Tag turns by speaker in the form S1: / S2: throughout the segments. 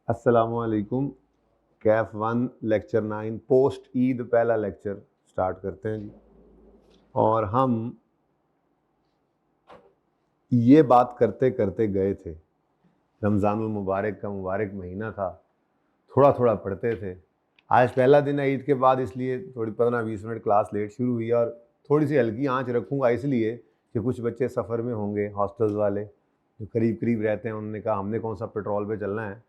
S1: अस्सलामुअलैकुम। Kaif 1 lecture 9 post Eid पहला lecture start करते हैं जी। और हम ये बात करते करते गए थे, रमज़ानुल मुबारक का मुबारक महीना था, थोड़ा थोड़ा पढ़ते थे। आज पहला दिन है ईद के बाद, इसलिए थोड़ी 15-20 मिनट क्लास लेट शुरू हुई और थोड़ी सी हल्की आंच रखूँगा इसलिए कि कुछ बच्चे सफ़र में होंगे, हॉस्टल्स वाले जो करीब करीब रहते हैं। उन्होंने कहा हमने कौन सा पेट्रोल पे चलना है,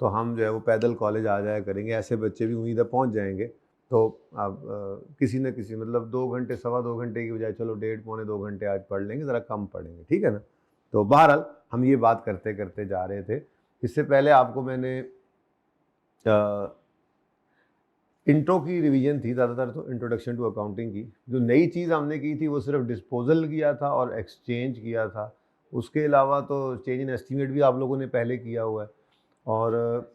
S1: तो हम जो है वो पैदल कॉलेज आ जाया करेंगे। ऐसे बच्चे भी उम्मीद है पहुँच जाएंगे। तो अब किसी न किसी मतलब 2 घंटे, सवा 2 घंटे की बजाय चलो 1.5 पौने 2 घंटे आज पढ़ लेंगे, ज़रा कम पढ़ेंगे, ठीक है ना। तो बहरहाल हम ये बात करते करते जा रहे थे। इससे पहले आपको मैंने इंट्रो की रिवीजन थी, ज़्यादातर तो इंट्रोडक्शन टू अकाउंटिंग की। जो नई चीज़ हमने की थी वो सिर्फ डिस्पोजल किया था और एक्सचेंज किया था। उसके अलावा तो चेंज इन एस्टीमेट भी आप लोगों ने पहले किया हुआ है, और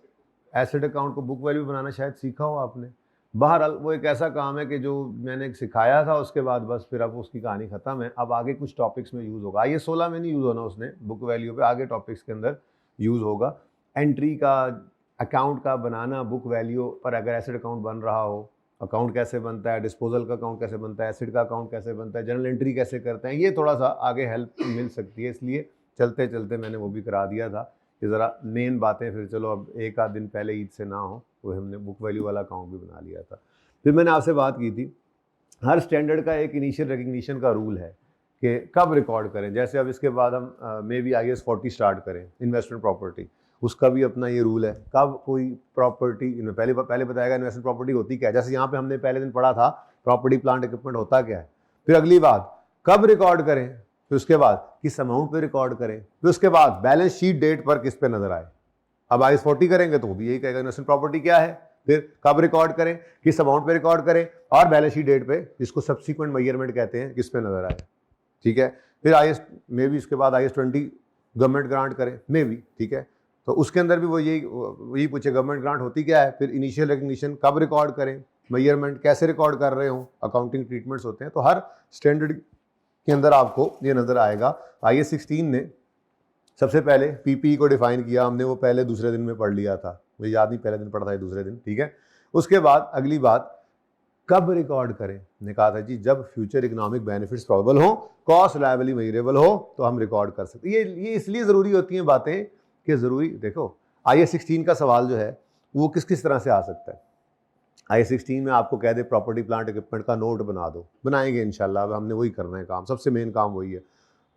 S1: एसेट अकाउंट को बुक वैल्यू बनाना शायद सीखा हो आपने। बहरहाल वो एक ऐसा काम है कि जो मैंने सिखाया था उसके बाद बस फिर अब उसकी कहानी ख़त्म है। अब आगे कुछ टॉपिक्स में यूज़ होगा। आइए 16 में नहीं यूज़ होना उसने बुक वैल्यू पे, आगे टॉपिक्स के अंदर यूज़ होगा। एंट्री का, अकाउंट का बनाना बुक वैल्यू पर, अगर एसेट अकाउंट बन रहा हो, अकाउंट कैसे बनता है, डिस्पोजल का अकाउंट कैसे बनता है, एसिड का अकाउंट कैसे बनता है, जर्नल एंट्री कैसे करते हैं, ये थोड़ा सा आगे हेल्प मिल सकती है। इसलिए चलते चलते मैंने वो भी करा दिया था कि ज़रा मेन बातें फिर चलो अब एक आध दिन पहले ईद से ना हो, वो हमने बुक वैल्यू वाला अकाउंट भी बना लिया था। फिर मैंने आपसे बात की थी, हर स्टैंडर्ड का एक इनिशियल रिकग्निशन का रूल है कि कब रिकॉर्ड करें। जैसे अब इसके बाद हम मे बी IAS 40 स्टार्ट करें, इन्वेस्टमेंट प्रॉपर्टी, उसका भी अपना ये रूल है कब कोई प्रॉपर्टी, पहले बताएगा इन्वेस्टमेंट प्रॉपर्टी होती क्या है। जैसे यहाँ पे हमने पहले दिन पढ़ा था प्रॉपर्टी प्लांट इक्विपमेंट होता क्या है। फिर अगली बात कब रिकॉर्ड करें, फिर उसके बाद किस अमाउंट पे रिकॉर्ड करें, फिर उसके बाद बैलेंस शीट डेट पर किस पे नजर आए। अब IAS 40 करेंगे तो वो भी यही कहेगा इन्वेस्टमेंट प्रॉपर्टी क्या है, फिर कब रिकॉर्ड करें, किस अमाउंट पे रिकॉर्ड करें, और बैलेंस शीट डेट पे, जिसको सब्सिक्वेंट मेजरमेंट कहते हैं, किस पे नजर आए, ठीक है। फिर IAS मे भी इसके बाद IAS 20 गवर्नमेंट ग्रांट करे, मे भी, ठीक है। तो उसके अंदर भी वो यही पूछे गवर्नमेंट ग्रांट होती क्या है, फिर इनिशियल रिकग्निशन कब रिकॉर्ड करें, मेजरमेंट कैसे रिकॉर्ड कर रहे हो, अकाउंटिंग ट्रीटमेंट्स होते हैं। तो हर स्टैंडर्ड के अंदर आपको ये नजर आएगा। IAS 16 ने सबसे पहले PPE को डिफाइन किया, हमने वो पहले दूसरे दिन में पढ़ लिया था, मुझे याद नहीं पहले दिन पढ़ा था दूसरे दिन, ठीक है। उसके बाद अगली बात कब रिकॉर्ड करें, ने कहा था जी जब फ्यूचर इकोनॉमिक बेनिफिट्स प्रोबेबल हो, कॉस्ट लायबिलिटी मेजरेबल हो, तो हम रिकॉर्ड कर सकते हैं। ये इसलिए ज़रूरी होती हैं बातें कि ज़रूरी देखो IAS 16 का सवाल जो है वो किस किस तरह से आ सकता है। IAS 16 में आपको कह दे प्रॉपर्टी प्लांट इक्विपमेंट का नोट बना दो, बनाएंगे इंशाल्लाह। अब हमने वही करना है काम, सबसे मेन काम वही है।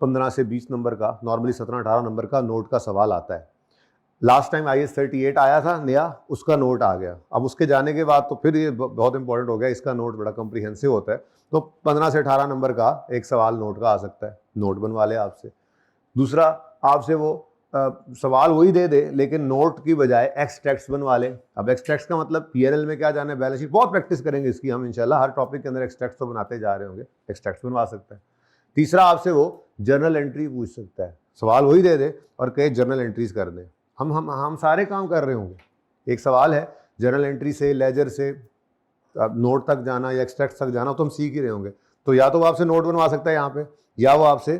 S1: 15 से 20 नंबर का, नॉर्मली 17-18 नंबर का नोट का सवाल आता है। लास्ट टाइम IAS 38 आया था नया, उसका नोट आ गया। अब उसके जाने के बाद तो फिर ये बहुत इंपॉर्टेंट हो गया, इसका नोट बड़ा कॉम्प्रिहेंसिव होता है। तो 15 से 18 नंबर का एक सवाल नोट का आ सकता है, नोट बनवा ले आपसे। दूसरा, आपसे वो सवाल वही दे दे लेकिन नोट की बजाय एक्सट्रैक्ट्स बनवा ले। अब एक्सट्रैक्ट्स का मतलब PNL में क्या जाना है, बैलेंस शीट, बहुत प्रैक्टिस करेंगे इसकी हम इंशाल्लाह। हर टॉपिक के अंदर एक्सट्रैक्ट्स तो बनाते जा रहे होंगे, एक्सट्रैक्ट्स बनवा सकता है। तीसरा, आपसे वो जर्नल एंट्री पूछ सकता है, सवाल वही दे दे और कहे जर्नल एंट्रीज कर दें। हम सारे काम कर रहे होंगे। एक सवाल है जर्नल एंट्री से, लेजर से नोट तक जाना या एक्सट्रैक्ट तक जाना, तो हम सीख ही रहे होंगे। तो या तो वो आपसे नोट बनवा सकता है यहाँ पे, या वो आपसे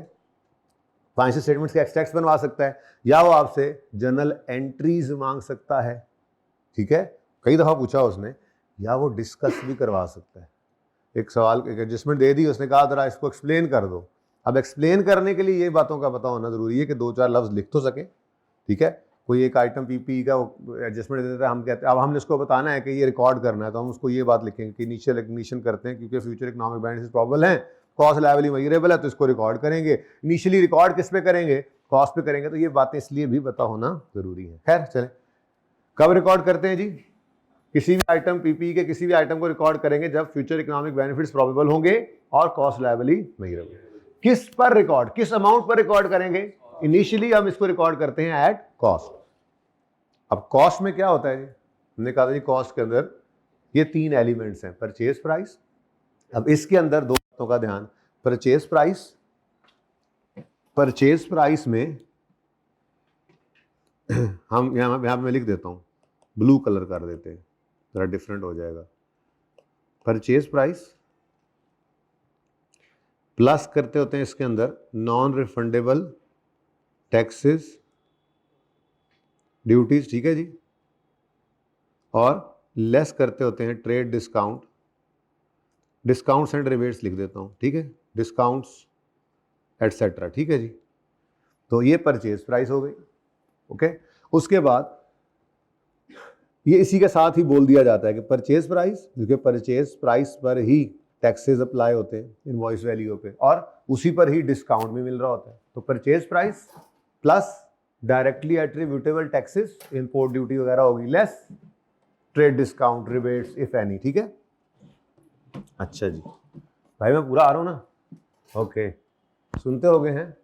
S1: फाइनेंशियल स्टेटमेंट्स के एक्सट्रैक्ट्स बनवा सकता है, या वो आपसे जर्नल एंट्रीज मांग सकता है, ठीक है। कई दफा पूछा उसने, या वो डिस्कस भी करवा सकता है। एक सवाल एक एडजस्टमेंट दे दी, उसने कहा जरा इसको एक्सप्लेन कर दो। अब एक्सप्लेन करने के लिए ये बातों का पता होना जरूरी है कि 2-4 लफ्ज लिख तो सके, ठीक है। कोई एक आइटम PPE का एडजस्टमेंट दे देता है, हम कहते हैं अब हमने इसको बताना है कि ये रिकॉर्ड करना है, तो हम उसको ये बात लिखेंगे कि इनिशियल रिकग्निशन करते हैं क्योंकि फ्यूचर इकोनॉमिक बेनिफिट्स प्रॉबल है, कॉस्ट लायबिलिटी मेजरेबल है, तो इसको रिकॉर्ड करेंगे। इनिशियली रिकॉर्ड किस पे करेंगे, कॉस्ट पे करेंगे। तो ये बातें इसलिए भी पता होना जरूरी है। खैर चले, कब रिकॉर्ड करते हैं जी, किसी भी आइटम PPE के किसी भी आइटम को रिकॉर्ड करेंगे जब फ्यूचर इकोनॉमिक बेनिफिट्स प्रोबेबल होंगे और कॉस्ट लायबिलिटी मेजरेबल। किस पर रिकॉर्ड, किस अमाउंट पर रिकॉर्ड करेंगे, इनिशियली हम इसको रिकॉर्ड करते हैं एट कॉस्ट। अब कॉस्ट में क्या होता है जी, हमने कहा था जी कॉस्ट के अंदर ये 3 एलिमेंट्स हैं, परचेज प्राइस। अब इसके अंदर 2 बातों का ध्यान, परचेज प्राइस, परचेज प्राइस में हम यहां पे मैं लिख देता हूं, ब्लू कलर कर देते हैं, जरा डिफरेंट हो जाएगा। परचेज प्राइस प्लस करते होते हैं इसके अंदर नॉन रिफंडेबल टैक्सेस, ड्यूटीज, ठीक है जी। और लेस करते होते हैं trade discount, discounts and rebates लिख देता हूँ, ठीक है, डिस्काउंट्स एटसेट्रा, ठीक है जी। तो ये परचेज प्राइस हो गई, ओके। उसके बाद ये इसी के साथ ही बोल दिया जाता है कि परचेज प्राइस, क्योंकि परचेज प्राइस पर ही टैक्सेस अप्लाई होते हैं इनवॉइस वैल्यू पे, और उसी पर ही डिस्काउंट भी मिल रहा होता है। तो purchase price plus directly attributable taxes, import duty वगैरह होगी, less trade discount, rebates if any, ठीक है। अच्छा जी, भाई मैं पूरा आ रहा हूँ ना, ओके, सुनते हो गए हैं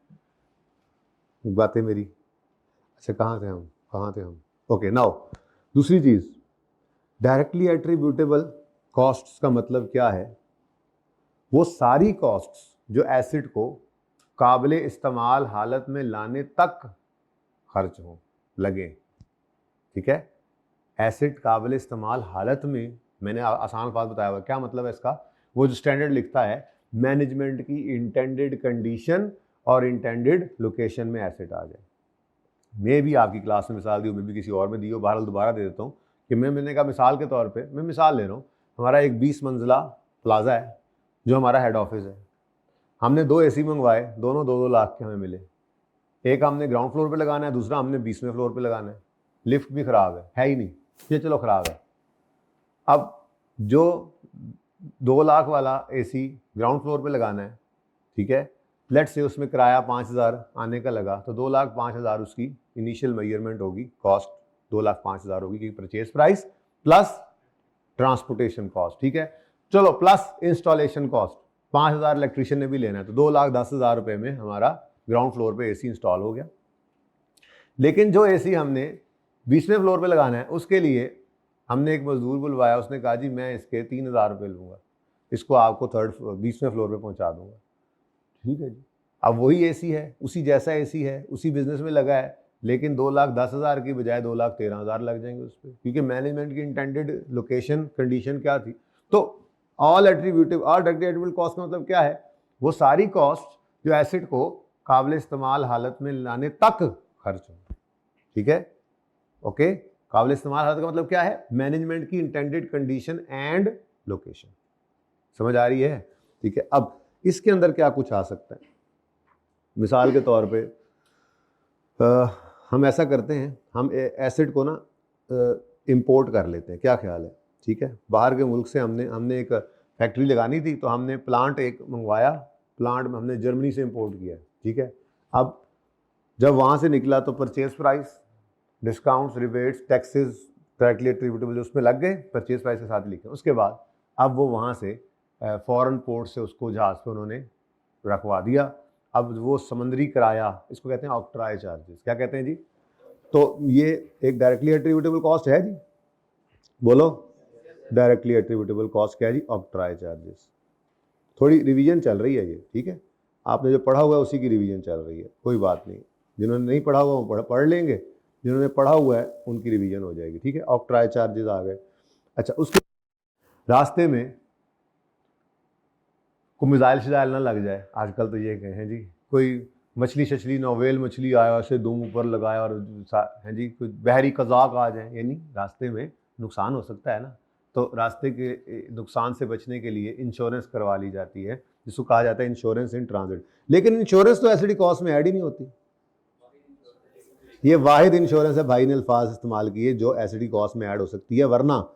S1: बातें मेरी। अच्छा कहाँ थे हम, ओके। नाउ दूसरी चीज, डायरेक्टली एट्रीब्यूटेबल कॉस्ट्स का मतलब क्या है? वो सारी कॉस्ट्स जो एसिड को काबिले इस्तेमाल हालत में लाने तक खर्च हो लगे, ठीक है। एसिड काबिले इस्तेमाल हालत में, मैंने आसान बात बताया हुआ, क्या मतलब है इसका? वो जो स्टैंडर्ड लिखता है मैनेजमेंट की इंटेंडेड कंडीशन और इंटेंडेड लोकेशन में एसिड आ जाए। मैं भी आपकी क्लास में मिसाल दी हूँ, मैं भी किसी और में दी हो, बहरहाल दोबारा दे देता हूँ कि मैंने कहा मिसाल के तौर पे, मैं मिसाल ले रहा हूँ, हमारा एक 20 मंजिला प्लाजा है जो हमारा हेड ऑफिस है। हमने 2 एसी मंगवाए, दोनों 2-2 लाख के हमें मिले। एक हमने ग्राउंड फ्लोर पे लगाना है, दूसरा हमने 20वें फ्लोर पे लगाना है। लिफ्ट भी खराब है ही नहीं, ये चलो खराब है। अब जो 2 लाख वाला एसी ग्राउंड फ्लोर पे लगाना है, ठीक है, लेट से उसमें किराया 5,000 आने का लगा, तो 2,05,000 उसकी इनिशियल मेजरमेंट होगी, कॉस्ट 2,05,000 होगी, क्योंकि purchase price plus transportation cost, ठीक है। चलो प्लस इंस्टॉलेशन कॉस्ट 5,000 इलेक्ट्रिशियन ने भी लेना है, तो 2,10,000 रुपए में हमारा ग्राउंड फ्लोर पे एसी इंस्टॉल हो गया। लेकिन जो एसी हमने 20वें फ्लोर पे लगाना है, उसके लिए हमने एक मजदूर बुलवाया, उसने कहा जी मैं इसके 3,000 रुपये लूँगा, इसको आपको 20वें फ्लोर पे पहुँचा दूंगा, ठीक है जी। अब वही एसी है, उसी जैसा एसी है, उसी बिजनेस में लगा है, लेकिन 2,10,000 की बजाय 2,13,000 लग जाएंगे उस पर, क्योंकि मैनेजमेंट की इंटेंडेड लोकेशन कंडीशन क्या थी। तो ऑल डायरेक्टली एट्रीब्यूटेबल कॉस्ट का मतलब क्या है? वो सारी कॉस्ट जो एसिड को काबिल इस्तेमाल हालत में लाने तक खर्च हो, ठीक है, ओके। काबिल इस्तेमाल हालत का मतलब क्या है? मैनेजमेंट की इंटेंडेड कंडीशन एंड लोकेशन, समझ आ रही है? ठीक है। अब इसके अंदर क्या कुछ आ सकता है? मिसाल के तौर पे हम ऐसा करते हैं, हम एसिड को ना इंपोर्ट कर लेते हैं, क्या ख्याल है? ठीक है, बाहर के मुल्क से हमने एक फैक्ट्री लगानी थी, तो हमने प्लांट एक मंगवाया, प्लांट में हमने जर्मनी से इंपोर्ट किया, ठीक है। अब जब वहाँ से निकला तो purchase price, discounts, rebates, taxes directly attributable उसमें लग गए, परचेज प्राइस के साथ लिखे। उसके बाद अब वो वहाँ से फॉरेन पोर्ट से उसको जहाज़ पे उन्होंने रखवा दिया। अब वो समंदरी किराया, इसको कहते हैं ऑक्ट्राय चार्जेस, क्या कहते हैं जी? तो ये एक डायरेक्टली एट्रीब्यूटेबल कॉस्ट है जी, बोलो। डायरेक्टली एट्रीब्यूटेबल कॉस्ट क्या है जी? Octroi charges. थोड़ी रिवीजन चल रही है ये, ठीक है, आपने जो पढ़ा हुआ है उसी की रिवीजन चल रही है, कोई बात नहीं। जिन्होंने नहीं पढ़ा हुआ वो पढ़ लेंगे, जिन्होंने पढ़ा हुआ है उनकी रिवीजन हो जाएगी, ठीक है। ऑक्ट्राय चार्जेस आ गए। अच्छा, उसके रास्ते में को मिसाइल शिजाइल ना लग जाए, आजकल तो ये कहें जी, कोई मछली शछली नोवेल मछली आया, ऐसे दुम ऊपर लगाया और है जी, कोई बहरी कजाक आ जाए, यानी रास्ते में नुकसान हो सकता है ना। तो रास्ते के नुकसान से बचने के लिए इंश्योरेंस करवा ली जाती है, जिसको कहा जाता है इंश्योरेंस इन ट्रांजिट। लेकिन इंश्योरेंस तो एसिड कॉस्ट में ऐड ही नहीं होती। ये वाहिद इंश्योरेंस है, भाई ने अल्फाज इस्तेमाल किए, जो एसिड कॉस्ट में ऐड हो सकती है। वरना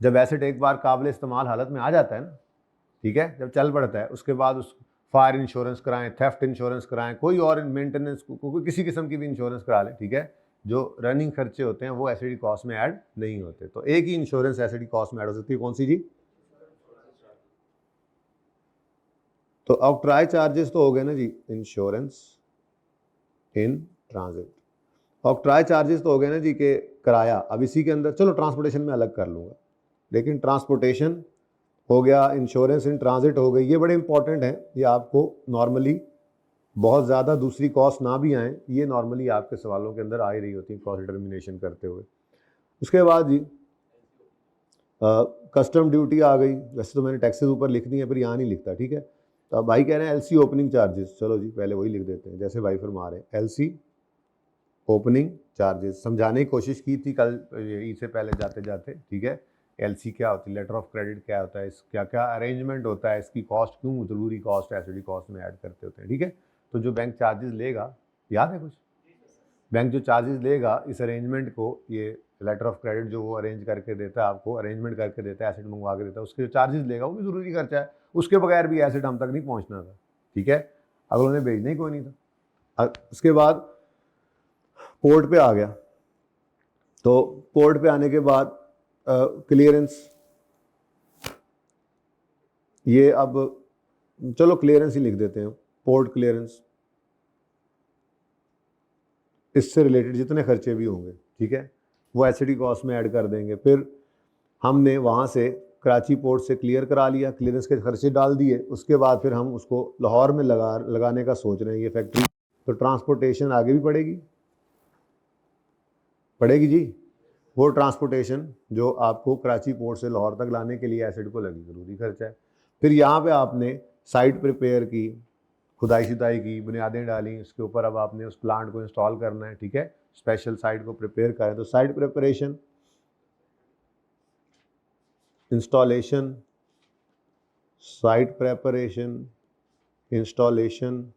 S1: जब एसिड एक बार काबिल इस्तेमाल हालत में आ जाता है ना, ठीक है, जब चल पड़ता है, उसके बाद उस फायर इंश्योरेंस कराएं, थेफ्ट इंश्योरेंस कराएं, कोई और मेंटेनेंस कोई किसी किस्म की भी इंश्योरेंस करा लें, ठीक है, जो रनिंग खर्चे होते हैं वो एसिड कॉस्ट में ऐड नहीं होते। तो एक ही इंश्योरेंस एसिड कॉस्ट में ऐड हो सकती है, कौन सी जी? तो ऑक्ट्राय चार्जेस तो हो गए ना जी, insurance in transit. Octroi charges तो हो गए ना जी के किराया। अब इसी के अंदर चलो ट्रांसपोर्टेशन में अलग कर लूँगा, लेकिन ट्रांसपोर्टेशन हो गया, इंश्योरेंस इन ट्रांजिट हो गई, ये बड़े इंपॉर्टेंट हैं। ये आपको नॉर्मली बहुत ज़्यादा दूसरी कॉस्ट ना भी आए, ये नॉर्मली आपके सवालों के अंदर आ ही रही होती है कॉस्ट डिटर्मिनेशन करते हुए। उसके बाद जी कस्टम ड्यूटी आ गई। वैसे तो मैंने टैक्सेस ऊपर लिख दी है, पर यहाँ नहीं लिखता, ठीक है। तो अब भाई कह रहे हैं एलसी ओपनिंग चार्जेस, चलो जी पहले वही लिख देते हैं जैसे भाई फरमा रहे हैं। एलसी ओपनिंग चार्जेस समझाने की कोशिश की थी कल ई से पहले जाते जाते, ठीक है। एलसी क्या होती है, लेटर ऑफ क्रेडिट क्या होता है, इस क्या क्या अरेंजमेंट होता है, इसकी कॉस्ट क्यों ज़रूरी कॉस्ट एसिडी कॉस्ट में ऐड करते होते हैं, ठीक है। तो जो बैंक चार्जेस लेगा, याद है कुछ, बैंक जो चार्जेस लेगा इस अरेंजमेंट को, ये लेटर ऑफ क्रेडिट जो वो अरेंज करके देता है आपको, अरेंजमेंट करके देता है, एसिड मंगवा के देता है, उसके जो चार्जेस लेगा वो भी ज़रूरी खर्चा है। उसके बगैर भी एसिड हम तक नहीं पहुँचना था, ठीक है, अगर उन्हें भेजना ही कोई नहीं था। उसके बाद पोर्ट पे आ गया, तो पोर्ट पे आने के बाद क्लियरेंस, ये अब चलो क्लियरेंस ही लिख देते हैं, पोर्ट क्लियरेंस, इससे रिलेटेड जितने खर्चे भी होंगे, ठीक है, वो एसिडी कॉस्ट में ऐड कर देंगे। फिर हमने वहाँ से कराची पोर्ट से क्लियर करा लिया, क्लियरेंस के खर्चे डाल दिए, उसके बाद फिर हम उसको लाहौर में लगाने का सोच रहे हैं ये फैक्ट्री, तो ट्रांसपोर्टेशन आगे भी पड़ेगी जी। वो ट्रांसपोर्टेशन जो आपको कराची पोर्ट से लाहौर तक लाने के लिए एसिड को लगी, ज़रूरी खर्चा है। फिर यहाँ पे आपने साइट प्रिपेयर की, खुदाई शुदाई की, बुनियादें डाली, उसके ऊपर अब आपने उस प्लांट को इंस्टॉल करना है, ठीक है, स्पेशल साइट को प्रिपेयर करें, तो site preparation, installation, site preparation, installation,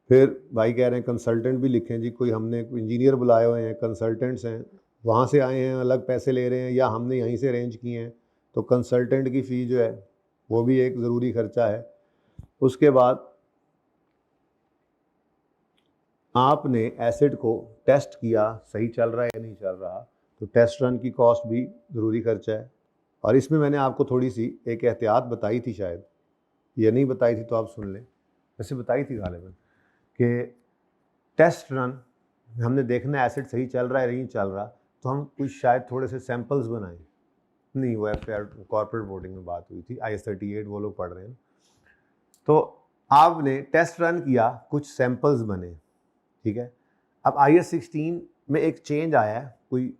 S1: फिर भाई कह रहे हैं कंसल्टेंट भी लिखें जी, कोई हमने इंजीनियर बुलाए हुए हैं, कंसल्टेंट्स हैं, वहाँ से आए हैं, अलग पैसे ले रहे हैं, या हमने यहीं से अरेंज किए हैं, तो कंसल्टेंट की फ़ी जो है वो भी एक ज़रूरी खर्चा है। उसके बाद आपने एसिड को टेस्ट किया, सही चल रहा है या नहीं चल रहा, तो टेस्ट रन की कॉस्ट भी ज़रूरी खर्चा है। और इसमें मैंने आपको थोड़ी सी एक एहतियात बताई थी, शायद ये नहीं बताई थी तो आप सुन लें, वैसे बताई थी गालिबन, कि टेस्ट रन हमने देखना एसिड सही चल रहा है नहीं चल रहा, तो हम कुछ शायद थोड़े से सैंपल्स बनाएं, नहीं वो कॉर्पोरेट बोर्डिंग में बात हुई थी, IS 38 वो लोग पढ़ रहे हैं, तो आपने टेस्ट रन किया, कुछ सैंपल्स बने, ठीक है। अब IS 16 में एक चेंज आया है कोई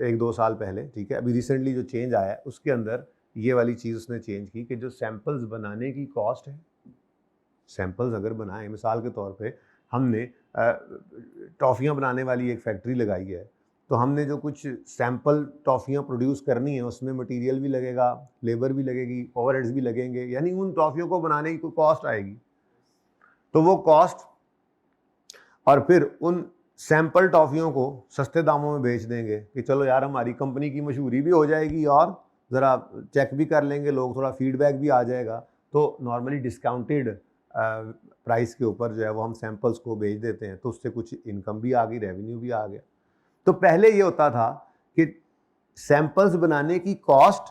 S1: 1-2 साल पहले, ठीक है, अभी रिसेंटली जो चेंज आया है उसके अंदर ये वाली चीज़ उसने चेंज की कि जो सैंपल्स बनाने की कॉस्ट है, सैंपल्स अगर बनाए, मिसाल के तौर पे हमने टॉफ़ियाँ बनाने वाली एक फैक्ट्री लगाई है, तो हमने जो कुछ सैंपल टॉफ़ियाँ प्रोड्यूस करनी है उसमें मटेरियल भी लगेगा, लेबर भी लगेगी, ओवरहेड्स भी लगेंगे, यानी उन टॉफ़ियों को बनाने की कोई कॉस्ट आएगी, तो वो कॉस्ट, और फिर उन सैंपल टॉफ़ियों को सस्ते दामों में बेच देंगे कि चलो यार हमारी कंपनी की मशहूरी भी हो जाएगी और ज़रा चेक भी कर लेंगे लोग, थोड़ा फीडबैक भी आ जाएगा, तो नॉर्मली डिस्काउंटेड प्राइस के ऊपर जो है वो हम सैंपल्स को बेच देते हैं, तो उससे कुछ इनकम भी आ गई, रेवेन्यू भी आ गया। तो पहले ये होता था कि सैंपल्स बनाने की कॉस्ट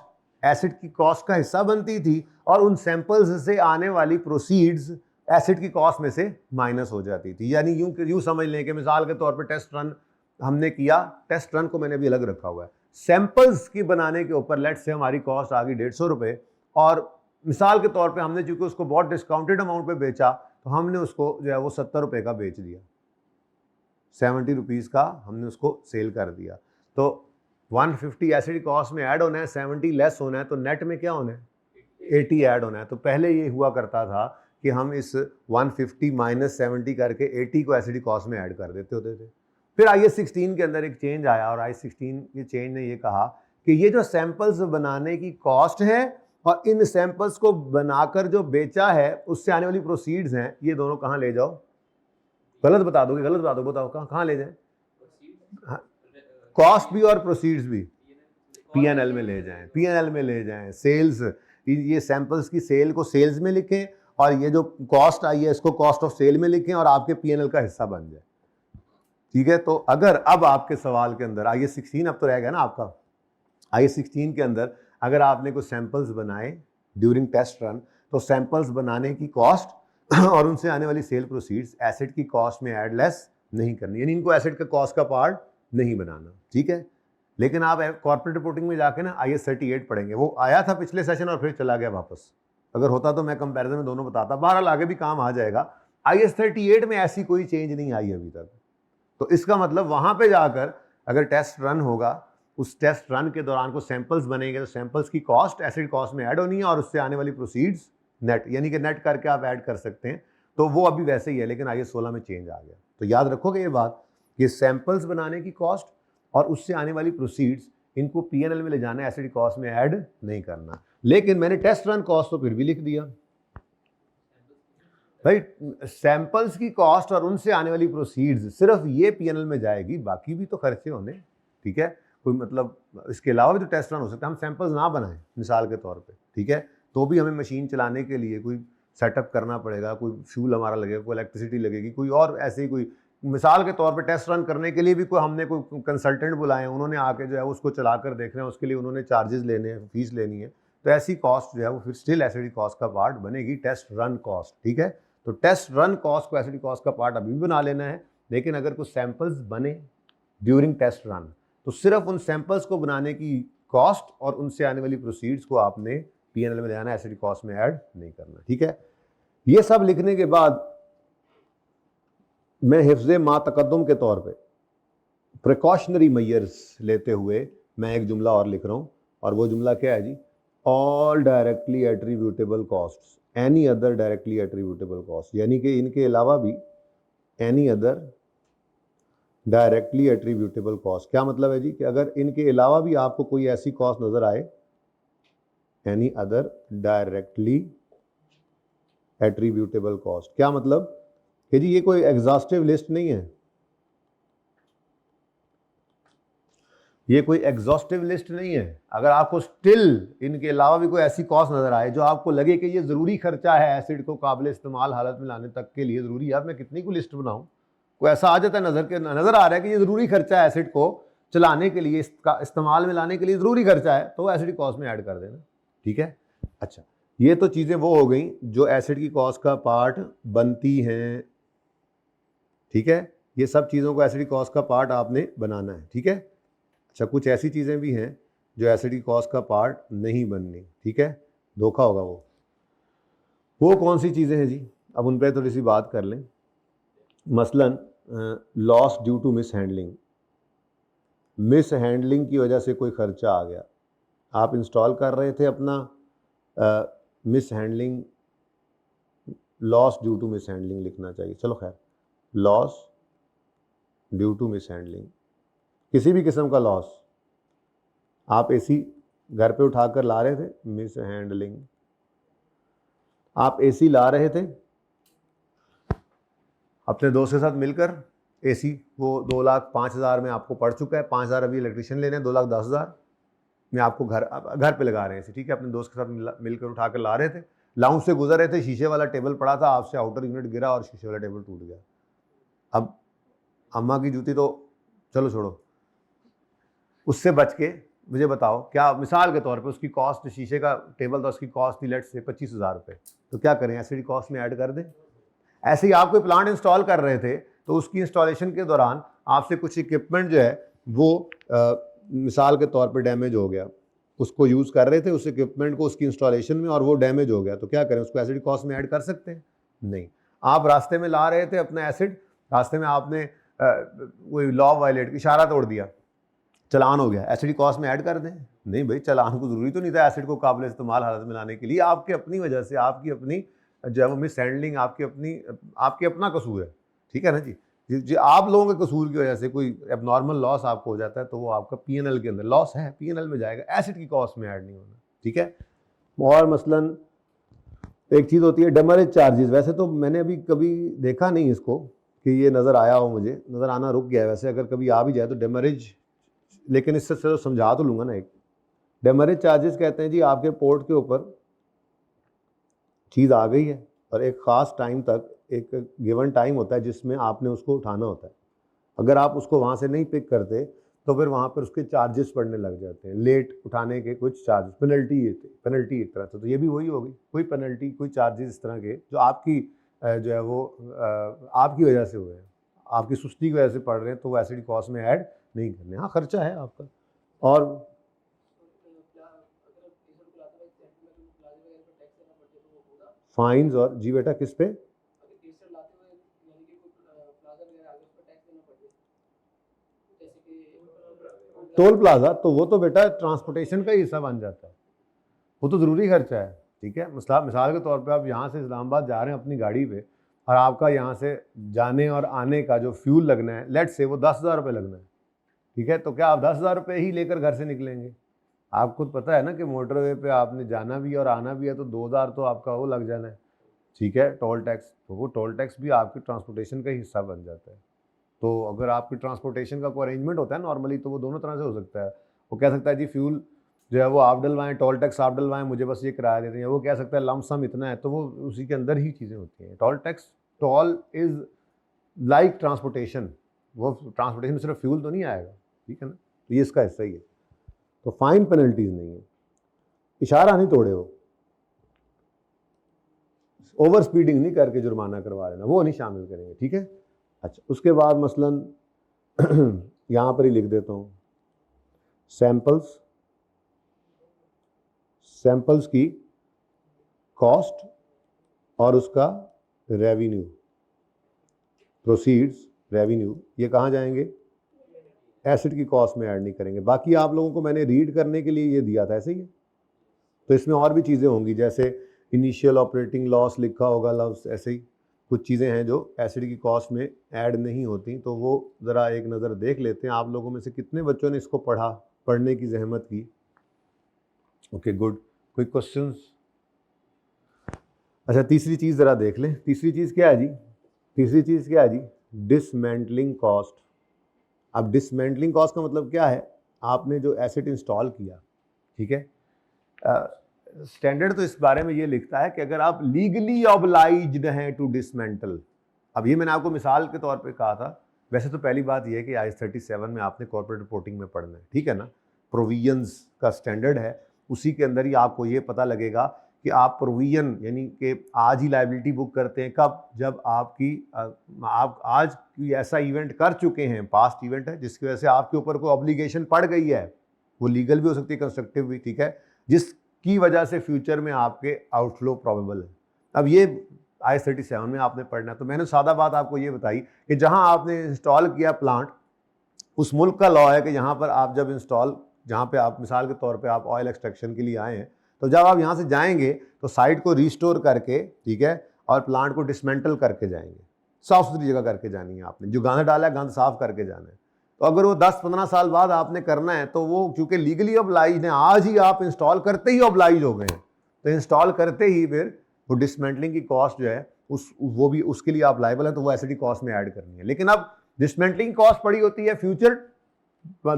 S1: एसिड की कॉस्ट का हिस्सा बनती थी, और उन सैंपल्स से आने वाली प्रोसीड्स एसिड की कॉस्ट में से माइनस हो जाती थी। यानी यूँ समझ लें कि मिसाल के तौर पर टेस्ट रन हमने किया, टेस्ट रन को मैंने भी अलग रखा हुआ है, सैंपल्स की बनाने के ऊपर लेट से हमारी कॉस्ट आ गई 150 रुपये, और मिसाल के तौर पे हमने चूंकि उसको बहुत डिस्काउंटेड अमाउंट पे बेचा, तो हमने उसको जो है वो 70 रुपये का बेच दिया, 70 रुपीज़ का हमने उसको सेल कर दिया, तो 150 एसिड कॉस्ट में ऐड होना है, 70 लेस होना है, तो नेट में क्या होना है, 80 ऐड होना है। तो पहले ये हुआ करता था कि हम इस 150 माइनस 70 करके 80 को एसिड कॉस्ट में ऐड कर देते होते थे। फिर IS 16 के अंदर एक चेंज आया, और IS 16 के चेंज ने ये कहा कि ये जो सैंपल्स बनाने की कॉस्ट है और इन सैंपल्स को बनाकर जो बेचा है उससे आने वाली प्रोसीड्स हैं, ये दोनों कहाँ ले जाओ, गलत बता दोगे, गलत बता दो, बताओ कहाँ ले जाएं, कॉस्ट भी और प्रोसीड्स भी PNL में ले जाएं, PNL में ले जाएं, सेल्स, ये सैंपल्स की सेल को सेल्स में लिखें, और ये जो कॉस्ट आई है इसको कॉस्ट ऑफ सेल में लिखें, और आपके PNL का हिस्सा बन जाए, ठीक है। तो अगर अब आपके सवाल के अंदर IS 16 अब तो रह गया ना आपका, IS 16 के अंदर अगर आपने कुछ सैंपल्स बनाए ड्यूरिंग टेस्ट रन, तो सैंपल्स बनाने की कॉस्ट और उनसे आने वाली सेल प्रोसीड्स एसिड की कॉस्ट में ऐड लेस नहीं करनी, यानी इनको एसिड का कॉस्ट का पार्ट नहीं बनाना, ठीक है। लेकिन आप कॉर्पोरेट रिपोर्टिंग में जाके ना IS 38 पढ़ेंगे, वो आया था पिछले सेशन और फिर चला गया वापस, अगर होता तो मैं कंपैरिजन में दोनों बताता, बहरहाल आगे भी काम आ जाएगा। IS 38 में ऐसी कोई चेंज नहीं आई अभी तक, तो इसका मतलब वहाँ पे जाकर अगर टेस्ट रन होगा, उस टेस्ट रन के दौरान को सैंपल्स बनेंगे, तो सैंपल्स की कॉस्ट एसिड कॉस्ट में ऐड होनी है, और उससे आने वाली प्रोसीड्स नेट, यानी कि नेट करके आप ऐड कर सकते हैं, तो वो अभी वैसे ही है, लेकिन IAS 16 में चेंज आ गया। तो याद रखोगे ये बात कि सैंपल्स बनाने की कॉस्ट और उससे आने वाली प्रोसीड्स, इनको P&L में ले जाना है, एसिड कॉस्ट में ऐड नहीं करना। लेकिन मैंने टेस्ट रन कॉस्ट तो फिर भी लिख दिया भाई, सैंपल्स की कॉस्ट और उनसे आने वाली प्रोसीड्स सिर्फ ये P&L में जाएगी, बाकी भी तो खर्चे होने, ठीक है। कोई मतलब इसके अलावा भी तो टेस्ट रन हो सकता है, हम सैंपल्स ना बनाएं मिसाल के तौर पे, ठीक है, तो भी हमें मशीन चलाने के लिए कोई सेटअप करना पड़ेगा, कोई फ्यूल हमारा लगेगा, कोई इलेक्ट्रिसिटी लगेगी, कोई और ऐसे ही कोई मिसाल के तौर पे टेस्ट रन करने के लिए भी कोई हमने कोई कंसल्टेंट बुलाए हैं, उन्होंने आके जो है उसको चला कर देख रहे हैं, उसके लिए उन्होंने चार्जेस लेने हैं, फीस लेनी है, तो ऐसी कॉस्ट जो है वो फिर स्टिल एसिड कॉस्ट का पार्ट बनेगी, टेस्ट रन कॉस्ट, ठीक है। तो टेस्ट रन कॉस्ट को एसिड कॉस्ट का पार्ट अभी भी बना लेना है, लेकिन अगर कुछ सैंपल्स बने ड्यूरिंग टेस्ट रन तो सिर्फ उन सैंपल्स को बनाने की कॉस्ट और उनसे आने वाली प्रोसीड्स को आपने P&L में ले आना, एसिड कॉस्ट में ऐड नहीं करना, ठीक है। ये सब लिखने के बाद मैं हिफ्ज़े मा तकद्दुम के तौर पे प्रिकॉशनरी मेजर्स लेते हुए मैं एक जुमला और लिख रहा हूं, और वो जुमला क्या है जी, all directly attributable costs any other directly attributable cost, यानी कि इनके अलावा भी any other directly attributable cost. क्या मतलब है जी कि अगर इनके अलावा भी आपको कोई ऐसी कॉस्ट नजर आए, any other directly attributable cost, क्या मतलब कि जी ये कोई एग्जॉस्टिव लिस्ट नहीं है, ये कोई एग्जॉस्टिव लिस्ट नहीं है। अगर आपको स्टिल इनके अलावा भी कोई ऐसी कॉस्ट नजर आए जो आपको लगे कि ये जरूरी खर्चा है एसिड को काबिल इस्तेमाल हालत में लाने तक के लिए जरूरी है, यार मैं कितनी को लिस्ट बनाऊं, कोई ऐसा आ जाता है नजर आ रहा है कि ये जरूरी खर्चा है एसिड को चलाने के लिए, इसका इस्तेमाल में लाने के लिए जरूरी खर्चा है, तो एसिड कॉस्ट में ऐड कर देना, ठीक है। अच्छा, ये तो चीजें वो हो गई जो एसिड की कॉस्ट का पार्ट बनती हैं, ठीक है। ये सब चीजों को एसिड कॉस्ट का पार्ट आपने बनाना है, ठीक है। अच्छा, कुछ ऐसी चीजें भी हैं जो एसिड की कॉस्ट का पार्ट नहीं बननी, ठीक है, धोखा होगा वो कौन सी चीजें हैं जी, अब उन पर थोड़ी सी बात कर लें। मसलन loss due to mishandling की वजह से कोई खर्चा आ गया, आप इंस्टॉल कर रहे थे अपना, mishandling, loss due to mishandling लिखना चाहिए, चलो खैर, loss due to mishandling, किसी भी किस्म का लॉस, आप एसी घर पे उठाकर ला रहे थे, मिस हैंडलिंग, आप एसी ला रहे थे अपने दोस्त के साथ मिलकर, एसी वो 2,05,000 में आपको पड़ चुका है, 5,000 अभी इलेक्ट्रिशियन लेने हैं, 2,10,000 में आपको घर पे लगा रहे हैं, ठीक है, अपने दोस्त के साथ मिलकर उठाकर ला रहे थे, लाउंज से गुजर रहे थे, शीशे वाला टेबल पड़ा था, आपसे आउटर यूनिट गिरा और शीशे वाला टेबल टूट गया। अब अम्मा की जूती तो चलो छोड़ो, उससे बच के मुझे बताओ, क्या मिसाल के तौर पे उसकी कॉस्ट, शीशे का टेबल था, उसकी कॉस्ट थी लेट से 25,000 रुपये, तो क्या करें, एसिड कॉस्ट में ऐड कर दें। ऐसे ही आप कोई प्लांट इंस्टॉल कर रहे थे तो उसकी इंस्टॉलेशन के दौरान आपसे कुछ इक्विपमेंट जो है वो मिसाल के तौर पे डैमेज हो गया, उसको यूज़ कर रहे थे उस इक्विपमेंट को उसकी इंस्टॉलेशन में, और वो डैमेज हो गया, तो क्या करें, उसको एसिड कॉस्ट में ऐड कर सकते हैं? नहीं। आप रास्ते में ला रहे थे अपना एसिड, रास्ते में आपने कोई लॉ वायलेट, इशारा तोड़ दिया, चलान हो गया, एसिड कॉस्ट में ऐड कर दें? नहीं भाई, चलान को जरूरी तो नहीं था एसिड को काबिल इस्तेमाल हालत में लाने के लिए, आपके अपनी वजह से, आपकी अपनी जो है वो मिस हैंडलिंग, आपके अपना कसूर है, ठीक है ना जी। आप लोगों के कसूर की वजह से कोई एबनॉर्मल लॉस आपको हो जाता है तो वो आपका P&L के अंदर लॉस है, P&L में जाएगा, एसिड की कॉस्ट में ऐड नहीं होना, ठीक है। और मसलन एक चीज़ होती है डेमरेज चार्जेस, वैसे तो मैंने अभी कभी देखा नहीं इसको कि ये नज़र आया हो, मुझे नज़र आना रुक गया है, वैसे अगर कभी आ भी जाए तो डेमरेज, लेकिन इससे चलो समझा तो लूँगा ना। एक डेमरेज चार्जेस कहते हैं जी, आपके पोर्ट के ऊपर चीज़ आ गई है और एक ख़ास टाइम तक, एक गिवन टाइम होता है जिसमें आपने उसको उठाना होता है, अगर आप उसको वहाँ से नहीं पिक करते तो फिर वहाँ पर उसके चार्जेस पड़ने लग जाते हैं, लेट उठाने के कुछ चार्जेस, पेनल्टी एक तरह से, तो ये भी वही होगी, कोई पेनल्टी, कोई चार्जेस इस तरह के जो आपकी जो है वो आपकी वजह से हुए हैं, आपकी सुस्ती की वजह से पड़ रहे हैं, तो वो एसिड कॉस्ट में ऐड नहीं करने। हाँ, खर्चा है आपका। और फाइन्स और जी बेटा किस पे, टोल प्लाजा, तो वो तो बेटा ट्रांसपोर्टेशन का ही हिस्सा बन जाता है, वो तो ज़रूरी खर्चा है, ठीक है। मिसाल के तौर पे आप यहाँ से इस्लामाबाद जा रहे हैं अपनी गाड़ी पे, और आपका यहाँ से जाने और आने का जो फ्यूल लगना है, लेट्स से वो 10,000 रुपये लगना है, ठीक है, तो क्या आप 10,000 रुपये ही लेकर घर से निकलेंगे? आप खुद पता है ना कि मोटरवे पे आपने जाना भी और आना भी है तो 2,000 तो आपका वो लग जाना है, ठीक है, टोल टैक्स। तो वो टोल टैक्स भी आपकी ट्रांसपोर्टेशन का हिस्सा बन जाता है। तो अगर आपकी ट्रांसपोर्टेशन का कोई अरेंजमेंट होता है नॉर्मली, तो वो दोनों तरह से हो सकता है। वो कह सकता है जी फ्यूल जो है वो आप डलवाएं, टोल टैक्स आप डलवाएं, मुझे बस ये किराया दे दें। वो कह सकता है लम सम इतना है, तो वो उसी के अंदर ही चीज़ें होती हैं। टोल इज़ लाइक ट्रांसपोर्टेशन, वो ट्रांसपोर्टेशन में सिर्फ फ्यूल तो नहीं आएगा, ठीक है ना, तो ये इसका हिस्सा ही है। तो फाइन पेनल्टीज नहीं है, इशारा नहीं तोड़े हो, ओवर स्पीडिंग नहीं करके जुर्माना करवा लेना, वो नहीं शामिल करेंगे, ठीक है। अच्छा, उसके बाद मसलन यहाँ पर ही लिख देता हूँ, सैंपल्स की कॉस्ट और उसका रेवेन्यू, प्रोसीड्स, रेवेन्यू, ये कहाँ जाएंगे? एसिड की कॉस्ट में ऐड नहीं करेंगे। बाकी आप लोगों को मैंने रीड करने के लिए ये दिया था, ऐसे ही है। तो इसमें और भी चीज़ें होंगी, जैसे इनिशियल ऑपरेटिंग लॉस लिखा होगा लफ्स, ऐसे ही कुछ चीज़ें हैं जो एसिड की कॉस्ट में ऐड नहीं होती, तो वो ज़रा एक नज़र देख लेते हैं। आप लोगों में से कितने बच्चों ने इसको पढ़ने की जहमत की? Okay, good. कोई क्वेश्चंस? अच्छा, तीसरी चीज़ ज़रा देख लें। तीसरी चीज़ क्या है जी? तीसरी चीज़ क्या है जी? Dismantling cost. अब डिसमेंटलिंग कॉस्ट का मतलब क्या है? आपने जो एसिड इंस्टॉल किया, ठीक है, स्टैंडर्ड तो इस बारे में ये लिखता है कि अगर आप लीगली ऑब्लाइज्ड हैं टू डिसमेंटल। अब ये मैंने आपको मिसाल के तौर पे कहा था, वैसे तो पहली बात ये है कि IS 37 में आपने कॉर्पोरेट रिपोर्टिंग में पढ़ना है, ठीक है ना। प्रोविजंस का स्टैंडर्ड है, उसी के अंदर ही आपको ये पता लगेगा कि आप प्रोविजन यानी कि आज ही लायबिलिटी बुक करते हैं कब? जब आप आज कोई ऐसा इवेंट कर चुके हैं, पास्ट इवेंट है, जिसकी वजह से आपके ऊपर कोई ऑब्लिगेशन पड़ गई है, वो लीगल भी हो सकती है, कंस्ट्रक्टिव भी, ठीक है, जिसकी वजह से फ्यूचर में आपके आउटफ्लो प्रोबेबल है। अब ये IS 37 में आपने पढ़ना है। तो मैंने सादा बात आपको ये बताई कि जहां आपने इंस्टॉल किया प्लांट, उस मुल्क का लॉ है कि यहाँ पर आप जब जहाँ पे आप मिसाल के तौर पे आप ऑयल एक्सट्रैक्शन के लिए आए हैं, तो जब आप यहाँ से जाएंगे तो साइट को रिस्टोर करके, ठीक है, और प्लांट को डिसमेंटल करके जाएंगे, साफ सुथरी जगह करके जानी है आपने। जो गंद डाला है, गंद साफ करके जाना है। तो अगर वो 10-15 साल बाद आपने करना है, तो वो क्योंकि लीगली ऑब्लाइज्ड है, आज ही आप इंस्टॉल करते ही ऑब्लाइज हो गए हैं, तो इंस्टॉल करते ही फिर वो डिसमेंटलिंग की कॉस्ट जो है वो भी उसके लिए आप लायबल है, तो वो एसिडी कॉस्ट में ऐड करनी है। लेकिन अब डिसमेंटलिंग कॉस्ट पड़ी होती है फ्यूचर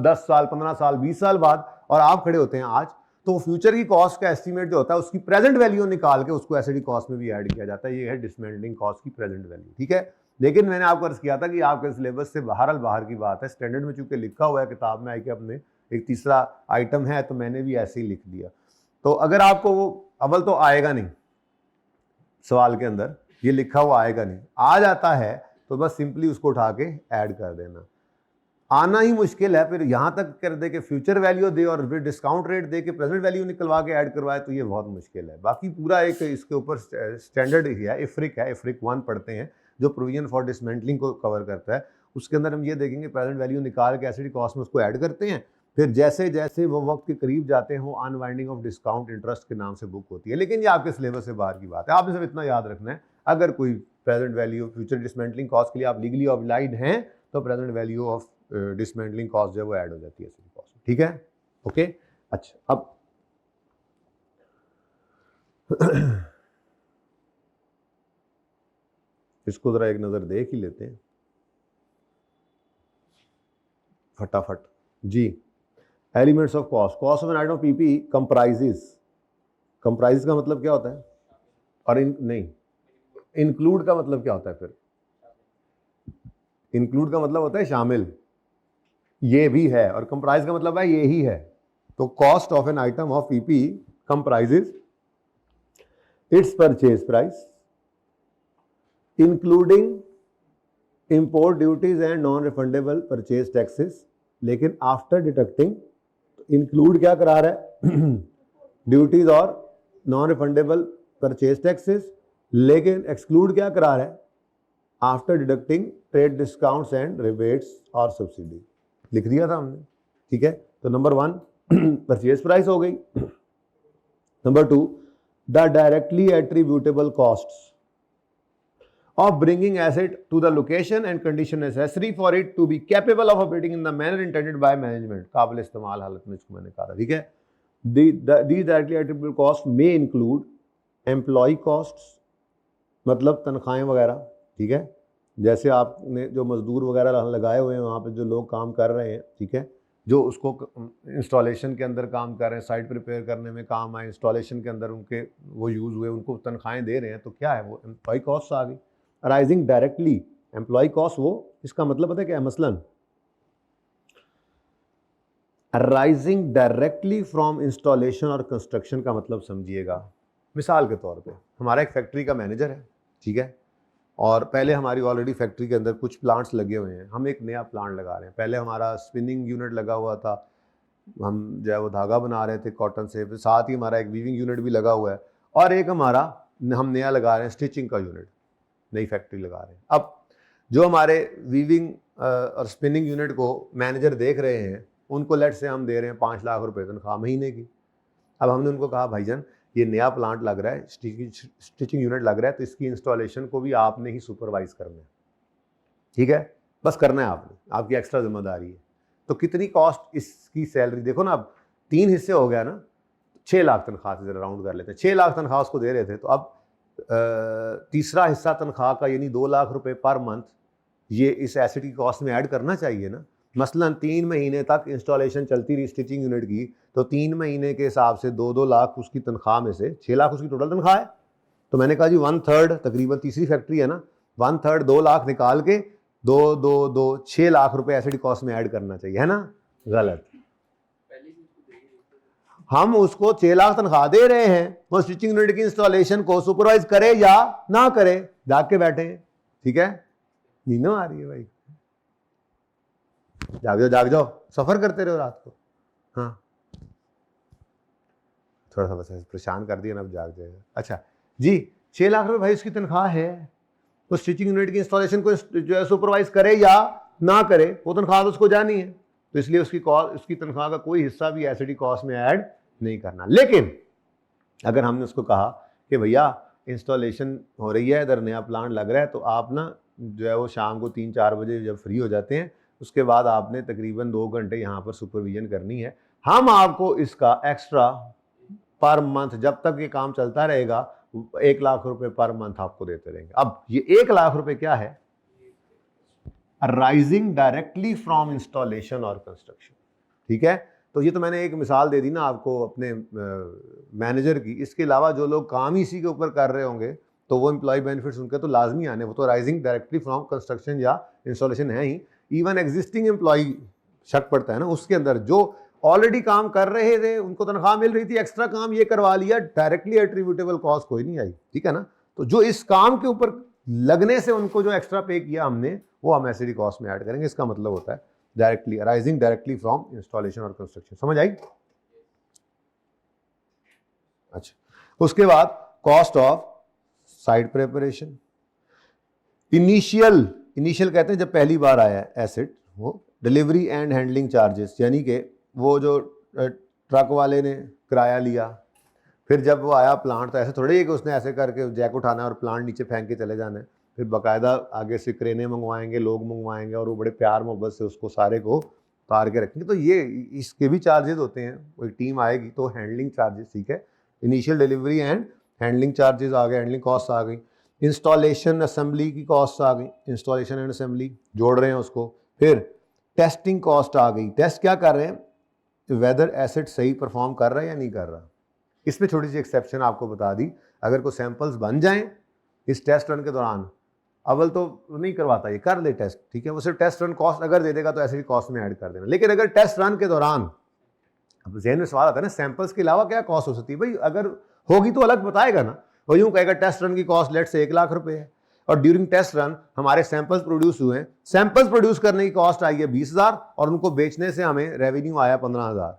S1: 10 साल, 15 साल, 20 साल बाद, और आप खड़े होते हैं आज, तो फ्यूचर की कॉस्ट का एस्टीमेट जो होता है उसकी प्रेजेंट वैल्यू निकाल के उसको एसिडी कॉस्ट में भी ऐड किया जाता है। ये है डिसमेंटलिंग कॉस्ट की प्रेजेंट वैल्यू, ठीक है। लेकिन मैंने आपको अर्ज किया था कि आपके सिलेबस से बाहर की बात है, स्टैंडर्ड में चूंकि लिखा हुआ है किताब में, कि अपने एक तीसरा आइटम है, तो मैंने भी ऐसे ही लिख दिया। तो अगर आपको वो अव्वल तो आएगा नहीं, सवाल के अंदर ये लिखा हुआ आएगा नहीं, आ जाता है तो बस सिंपली उसको उठा के ऐड कर देना। आना ही मुश्किल है, फिर यहाँ तक कर दे कि फ्यूचर वैल्यू दे और फिर डिस्काउंट रेट दे के प्रेजेंट वैल्यू निकलवा के ऐड करवाए, तो ये बहुत मुश्किल है। बाकी पूरा एक इसके ऊपर स्टैंडर्ड ही है, इफ्रिक 1 पढ़ते हैं, जो प्रोविजन फॉर डिसमेंटलिंग को कवर करता है। उसके अंदर हम ये देखेंगे प्रेजेंट वैल्यू निकाल के एसिड कॉस्ट में उसको ऐड करते हैं। फिर जैसे जैसे वो वक्त के करीब जाते हैं, वो अनवाइंडिंग ऑफ डिस्काउंट इंटरेस्ट के नाम से बुक होती है। लेकिन ये आपके सिलेबस से बाहर की बात है, आपने सिर्फ इतना याद रखना है, अगर कोई present value future dismantling cost के लिए आप लीगली ऑब्लाइज्ड हैं, तो present value of dismantling cost जो है वो ऐड हो जाती है एसिड कॉस्ट, ठीक है, ओके। अच्छा, अब इसको जरा एक नजर देख ही लेते हैं फटाफट जी। Elements of cost of an item of PP comprises का मतलब क्या होता है? और नहीं, इंक्लूड का मतलब क्या होता है? फिर इंक्लूड का मतलब होता है शामिल, ये भी है, और कंप्राइज का मतलब है ये ही है। तो cost of an item of PP comprises it's purchase price including import duties and non refundable purchase taxes. लेकिन आफ्टर डिडक्टिंग, इंक्लूड क्या करा रहा है? ड्यूटीज और नॉन रिफंडेबल परचेज टैक्सेस। लेकिन एक्सक्लूड क्या करा रहा है? After deducting trade discounts and rebates और सब्सिडी। लिख दिया था हमने, ठीक है। तो नंबर 1 परचेज प्राइस हो गई। Number 2 the directly attributable costs of bringing asset to the location and condition necessary for it to be capable of operating in the manner intended by management. काबिल इस्तेमाल हालत में इसको मैंने कहा, ठीक है. These directly attributable costs may include employee costs, मतलब तनख्वाहें वगैरह, ठीक है. जैसे आपने जो मजदूर वगैरह लगाए हुए हैं वहाँ पे जो लोग काम कर रहे हैं, ठीक है, जो उसको इंस्टॉलेशन के अंदर काम कर रहे हैं, साइट प्रिपेयर करने में काम आए, इंस्टॉलेशन के अंदर उनके वो यूज़ हुए, उनको तनख्वाहें दे रहे हैं, तो क्या है वो एम्प्लॉय कॉस्ट आ गई. अराइजिंग डायरेक्टली एम्प्लॉय कॉस्ट, वो इसका मतलब पता है क्या है, मसलन अराइजिंग डायरेक्टली फ्रॉम इंस्टॉलेशन और कंस्ट्रक्शन का मतलब समझिएगा. मिसाल के तौर पे हमारा एक फैक्ट्री का मैनेजर है, ठीक है, और पहले हमारी ऑलरेडी फैक्ट्री के अंदर कुछ प्लांट्स लगे हुए हैं, हम एक नया प्लांट लगा रहे हैं. पहले हमारा स्पिनिंग यूनिट लगा हुआ था, हम जो है वो धागा बना रहे थे कॉटन से, फिर साथ ही हमारा एक वीविंग यूनिट भी लगा हुआ है, और एक हमारा हम नया लगा रहे हैं स्टिचिंग का यूनिट, नई फैक्ट्री लगा रहे हैं. अब जो हमारे वीविंग और स्पिनिंग यूनिट को मैनेजर देख रहे हैं, उनको लेट से हम दे रहे हैं 5 लाख रुपए तनख्वाह महीने की. अब हमने उनको कहा भाईजान ये नया प्लांट लग रहा है, स्टिचिंग यूनिट लग रहा है, तो इसकी इंस्टॉलेशन को भी आपने ही सुपरवाइज करना है, ठीक है, बस करना है आपने, आपकी एक्स्ट्रा जिम्मेदारी है. तो कितनी कॉस्ट इसकी सैलरी देखो ना, अब 3 हिस्से हो गया ना, 6 लाख तनख्वाह से जरा राउंड कर लेते हैं, 6 लाख तनख्वाह उसको दे रहे थे, तो अब तीसरा हिस्सा तनख्वाह का यानी 2 लाख रुपए पर मंथ ये इस एसेट की कॉस्ट में ऐड करना चाहिए ना. मसलन 3 महीने तक इंस्टॉलेशन चलती रही स्टिचिंग यूनिट की, तो 3 महीने के हिसाब से 2-2 लाख उसकी तनख्वाह में से 6 लाख उसकी टोटल तनख्वाह है. तो मैंने कहा जी 1/3, तकरीबन तीसरी फैक्ट्री है ना, 1/3 2 लाख निकाल के 2 6 लाख रुपए एसेट कॉस्ट में ऐड करना चाहिए, है ना. गलत, हम उसको 6 लाख तनख्वाह दे रहे हैं, वो स्टिचिंग यूनिट की इंस्टॉलेशन को सुपरवाइज करे या ना करे, जाग के बैठे हैं, ठीक है. नींद आ रही है भाई, जाग जाओ, सफर करते रहो रात को. हाँ, थोड़ा सा बस परेशान कर दिया ना, अब जाग जाएगा. अच्छा जी, 6 लाख रुपए भाई उसकी तनख्वाह है, तो स्टिचिंग यूनिट की इंस्टॉलेशन को जो है सुपरवाइज करे या ना करे, वो तनख्वाह तो उसको जानी है, तो इसलिए उसकी तनख्वाह का कोई हिस्सा भी एसिडी कॉस्ट में ऐड नहीं करना. लेकिन अगर हमने उसको कहा कि भैया इंस्टॉलेशन हो रही है, इधर नया प्लांट लग रहा है, तो आप ना जो है वो शाम को 3-4 बजे जब फ्री हो जाते हैं, उसके बाद आपने तकरीबन 2 घंटे यहाँ पर सुपरविजन करनी है, हम आपको इसका एक्स्ट्रा पर मंथ जब तक ये काम चलता रहेगा 1 लाख रुपए पर मंथ आपको देते रहेंगे. अब ये 1 लाख रुपए क्या है, अराइजिंग डायरेक्टली फ्रॉम इंस्टॉलेशन और कंस्ट्रक्शन, ठीक है. तो ये तो मैंने एक मिसाल दे दी ना आपको अपने मैनेजर की. इसके अलावा जो लोग काम ही इसी के ऊपर कर रहे होंगे, तो वो एम्प्लॉय बेनिफिट्स उनके तो लाजमी आने, वो तो राइजिंग डायरेक्टली फ्रॉम कंस्ट्रक्शन या इंस्टॉलेशन है ही. इवन एग्जिस्टिंग एम्प्लॉय शक पड़ता है ना, उसके अंदर जो ऑलरेडी काम कर रहे थे उनको तनख्वाह मिल रही थी, एक्स्ट्रा काम ये करवा लिया, डायरेक्टली एट्रीब्यूटेबल कॉस्ट कोई नहीं आई, ठीक है ना. तो जो इस काम के ऊपर लगने से उनको जो एक्स्ट्रा पे किया हमने, वो हम एसिडी कॉस्ट में ऐड करेंगे. इसका मतलब होता है directly, arising directly from installation और कंस्ट्रक्शन. समझ आई. अच्छा, उसके बाद cost of site preparation. Initial कहते हैं जब पहली बार आया है एसेट, वो डिलीवरी एंड हैंडलिंग चार्जेस, यानी कि वो जो ट्रक वाले ने किराया लिया, फिर जब वो आया प्लांट, तो ऐसे थोड़ी है कि उसने ऐसे करके जैक उठाना है और प्लांट नीचे फेंक के चले जाना है. फिर बाकायदा आगे से क्रेनें मंगवाएंगे, लोग मंगवाएंगे, और वो बड़े प्यार मोहब्बत से उसको सारे को उतार के रखेंगे. तो ये इसके भी चार्जेस होते हैं. कोई टीम आएगी तो हैंडलिंग चार्जेस, ठीक है. Initial delivery and handling charges आ गए, हैंडलिंग कॉस्ट आ गई. इंस्टॉलेशन असेंबली की कॉस्ट आ गई, इंस्टॉलेशन एंड असेंबली जोड़ रहे हैं उसको. फिर टेस्टिंग कॉस्ट आ गई, टेस्ट क्या कर रहे हैं, वेदर एसेट सही परफॉर्म कर रहा है या नहीं कर रहा. इसमें छोटी सी एक्सेप्शन आपको बता दी, अगर कोई सैंपल्स बन जाएं इस टेस्ट रन के दौरान, अव्वल तो नहीं करवाता, ये कर ले टेस्ट, ठीक है, वो सिर्फ टेस्ट रन कॉस्ट अगर दे देगा तो ऐसे ही कॉस्ट में ऐड कर देना. लेकिन अगर टेस्ट रन के दौरान, अब ज़हन में सवाल आता है ना, सैंपल्स के अलावा क्या कॉस्ट हो सकती है भाई, अगर होगी तो अलग बताएगा ना. वो यूँ कहेगा टेस्ट रन की कॉस्ट लेट से 1 लाख रुपए है, और ड्यूरिंग टेस्ट रन हमारे सैंपल्स प्रोड्यूस हुए हैं, सैंपल्स प्रोड्यूस करने की कॉस्ट आई है 20,000, और उनको बेचने से हमें रेवेन्यू आया 15,000.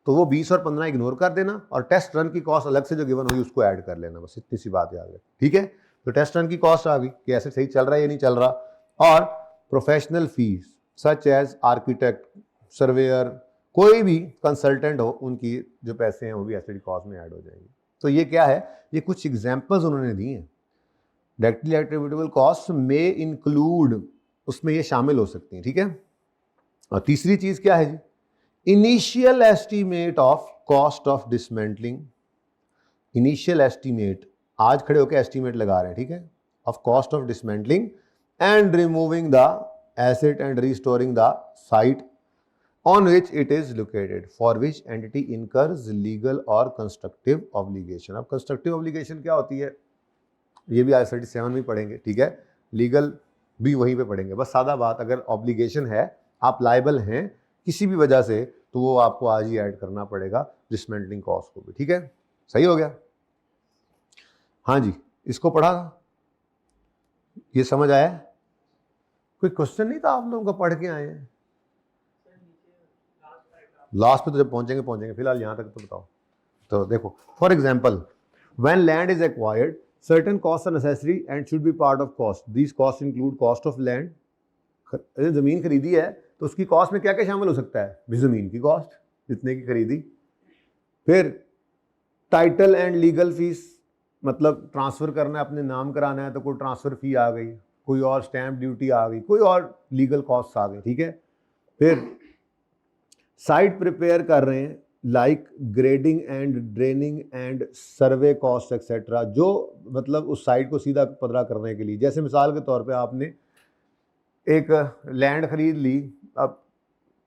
S1: तो वो 20 और 15 इग्नोर कर देना, और टेस्ट रन की कॉस्ट अलग से जो गिवन हुई उसको ऐड कर लेना. बस इतनी सी बात याद रखें, ठीक है. तो टेस्ट रन की कॉस्ट आ गई कि ऐसे सही चल रहा है या नहीं चल रहा. और professional fees such as architect, surveyor, कोई भी कंसल्टेंट हो, उनकी जो पैसे हैं वो भी एसिड कॉस्ट में ऐड हो जाएंगे. तो ये क्या है, ये कुछ एग्जाम्पल्स उन्होंने दी हैं. डायरेक्टली एट्रीब्यूटेबल कॉस्ट में इंक्लूड, उसमें ये शामिल हो सकती हैं, ठीक है। और तीसरी चीज क्या है जी, initial estimate of cost of dismantling. Initial estimate, आज खड़े होकर एस्टीमेट लगा रहे हैं, ठीक है, of cost of dismantling and removing the asset and restoring the site on which it is located, for which entity incurs legal or constructive obligation। अब constructive obligation क्या होती है, ये भी IAS 37 में पढ़ेंगे, ठीक है, लीगल भी वहीं पे पढ़ेंगे। बस सादा बात, अगर ऑब्लिगेशन है, आप लाइबल हैं किसी भी वजह से, तो वो आपको आज ही ऐड करना पड़ेगा डिसमेंटलिंग कॉस्ट को भी, ठीक है। सही हो गया, हाँ जी, इसको पढ़ा, ये समझ आया? कोई क्वेश्चन नहीं था आप लोगों का, पढ़ के आए हैं? लास्ट पे तो जब पहुंचेंगे, फिलहाल यहां तक तो बताओ। तो देखो, for example, when land is acquired certain cost are necessary and should be part of cost. These cost include cost of land. जमीन खरीदी है तो उसकी कॉस्ट में क्या क्या शामिल हो सकता है भी, जमीन की कॉस्ट जितने की खरीदी, फिर टाइटल एंड लीगल फीस, मतलब ट्रांसफर करना है, अपने नाम कराना है तो कोई ट्रांसफर फी आ गई, कोई और स्टैंप ड्यूटी आ गई, कोई और लीगल कॉस्ट आ गई, ठीक है। फिर साइट प्रिपेयर कर रहे हैं, like grading and draining and survey cost etcetera, जो मतलब उस साइट को सीधा पधरा करने के लिए। जैसे मिसाल के तौर पे आपने एक लैंड खरीद ली, अब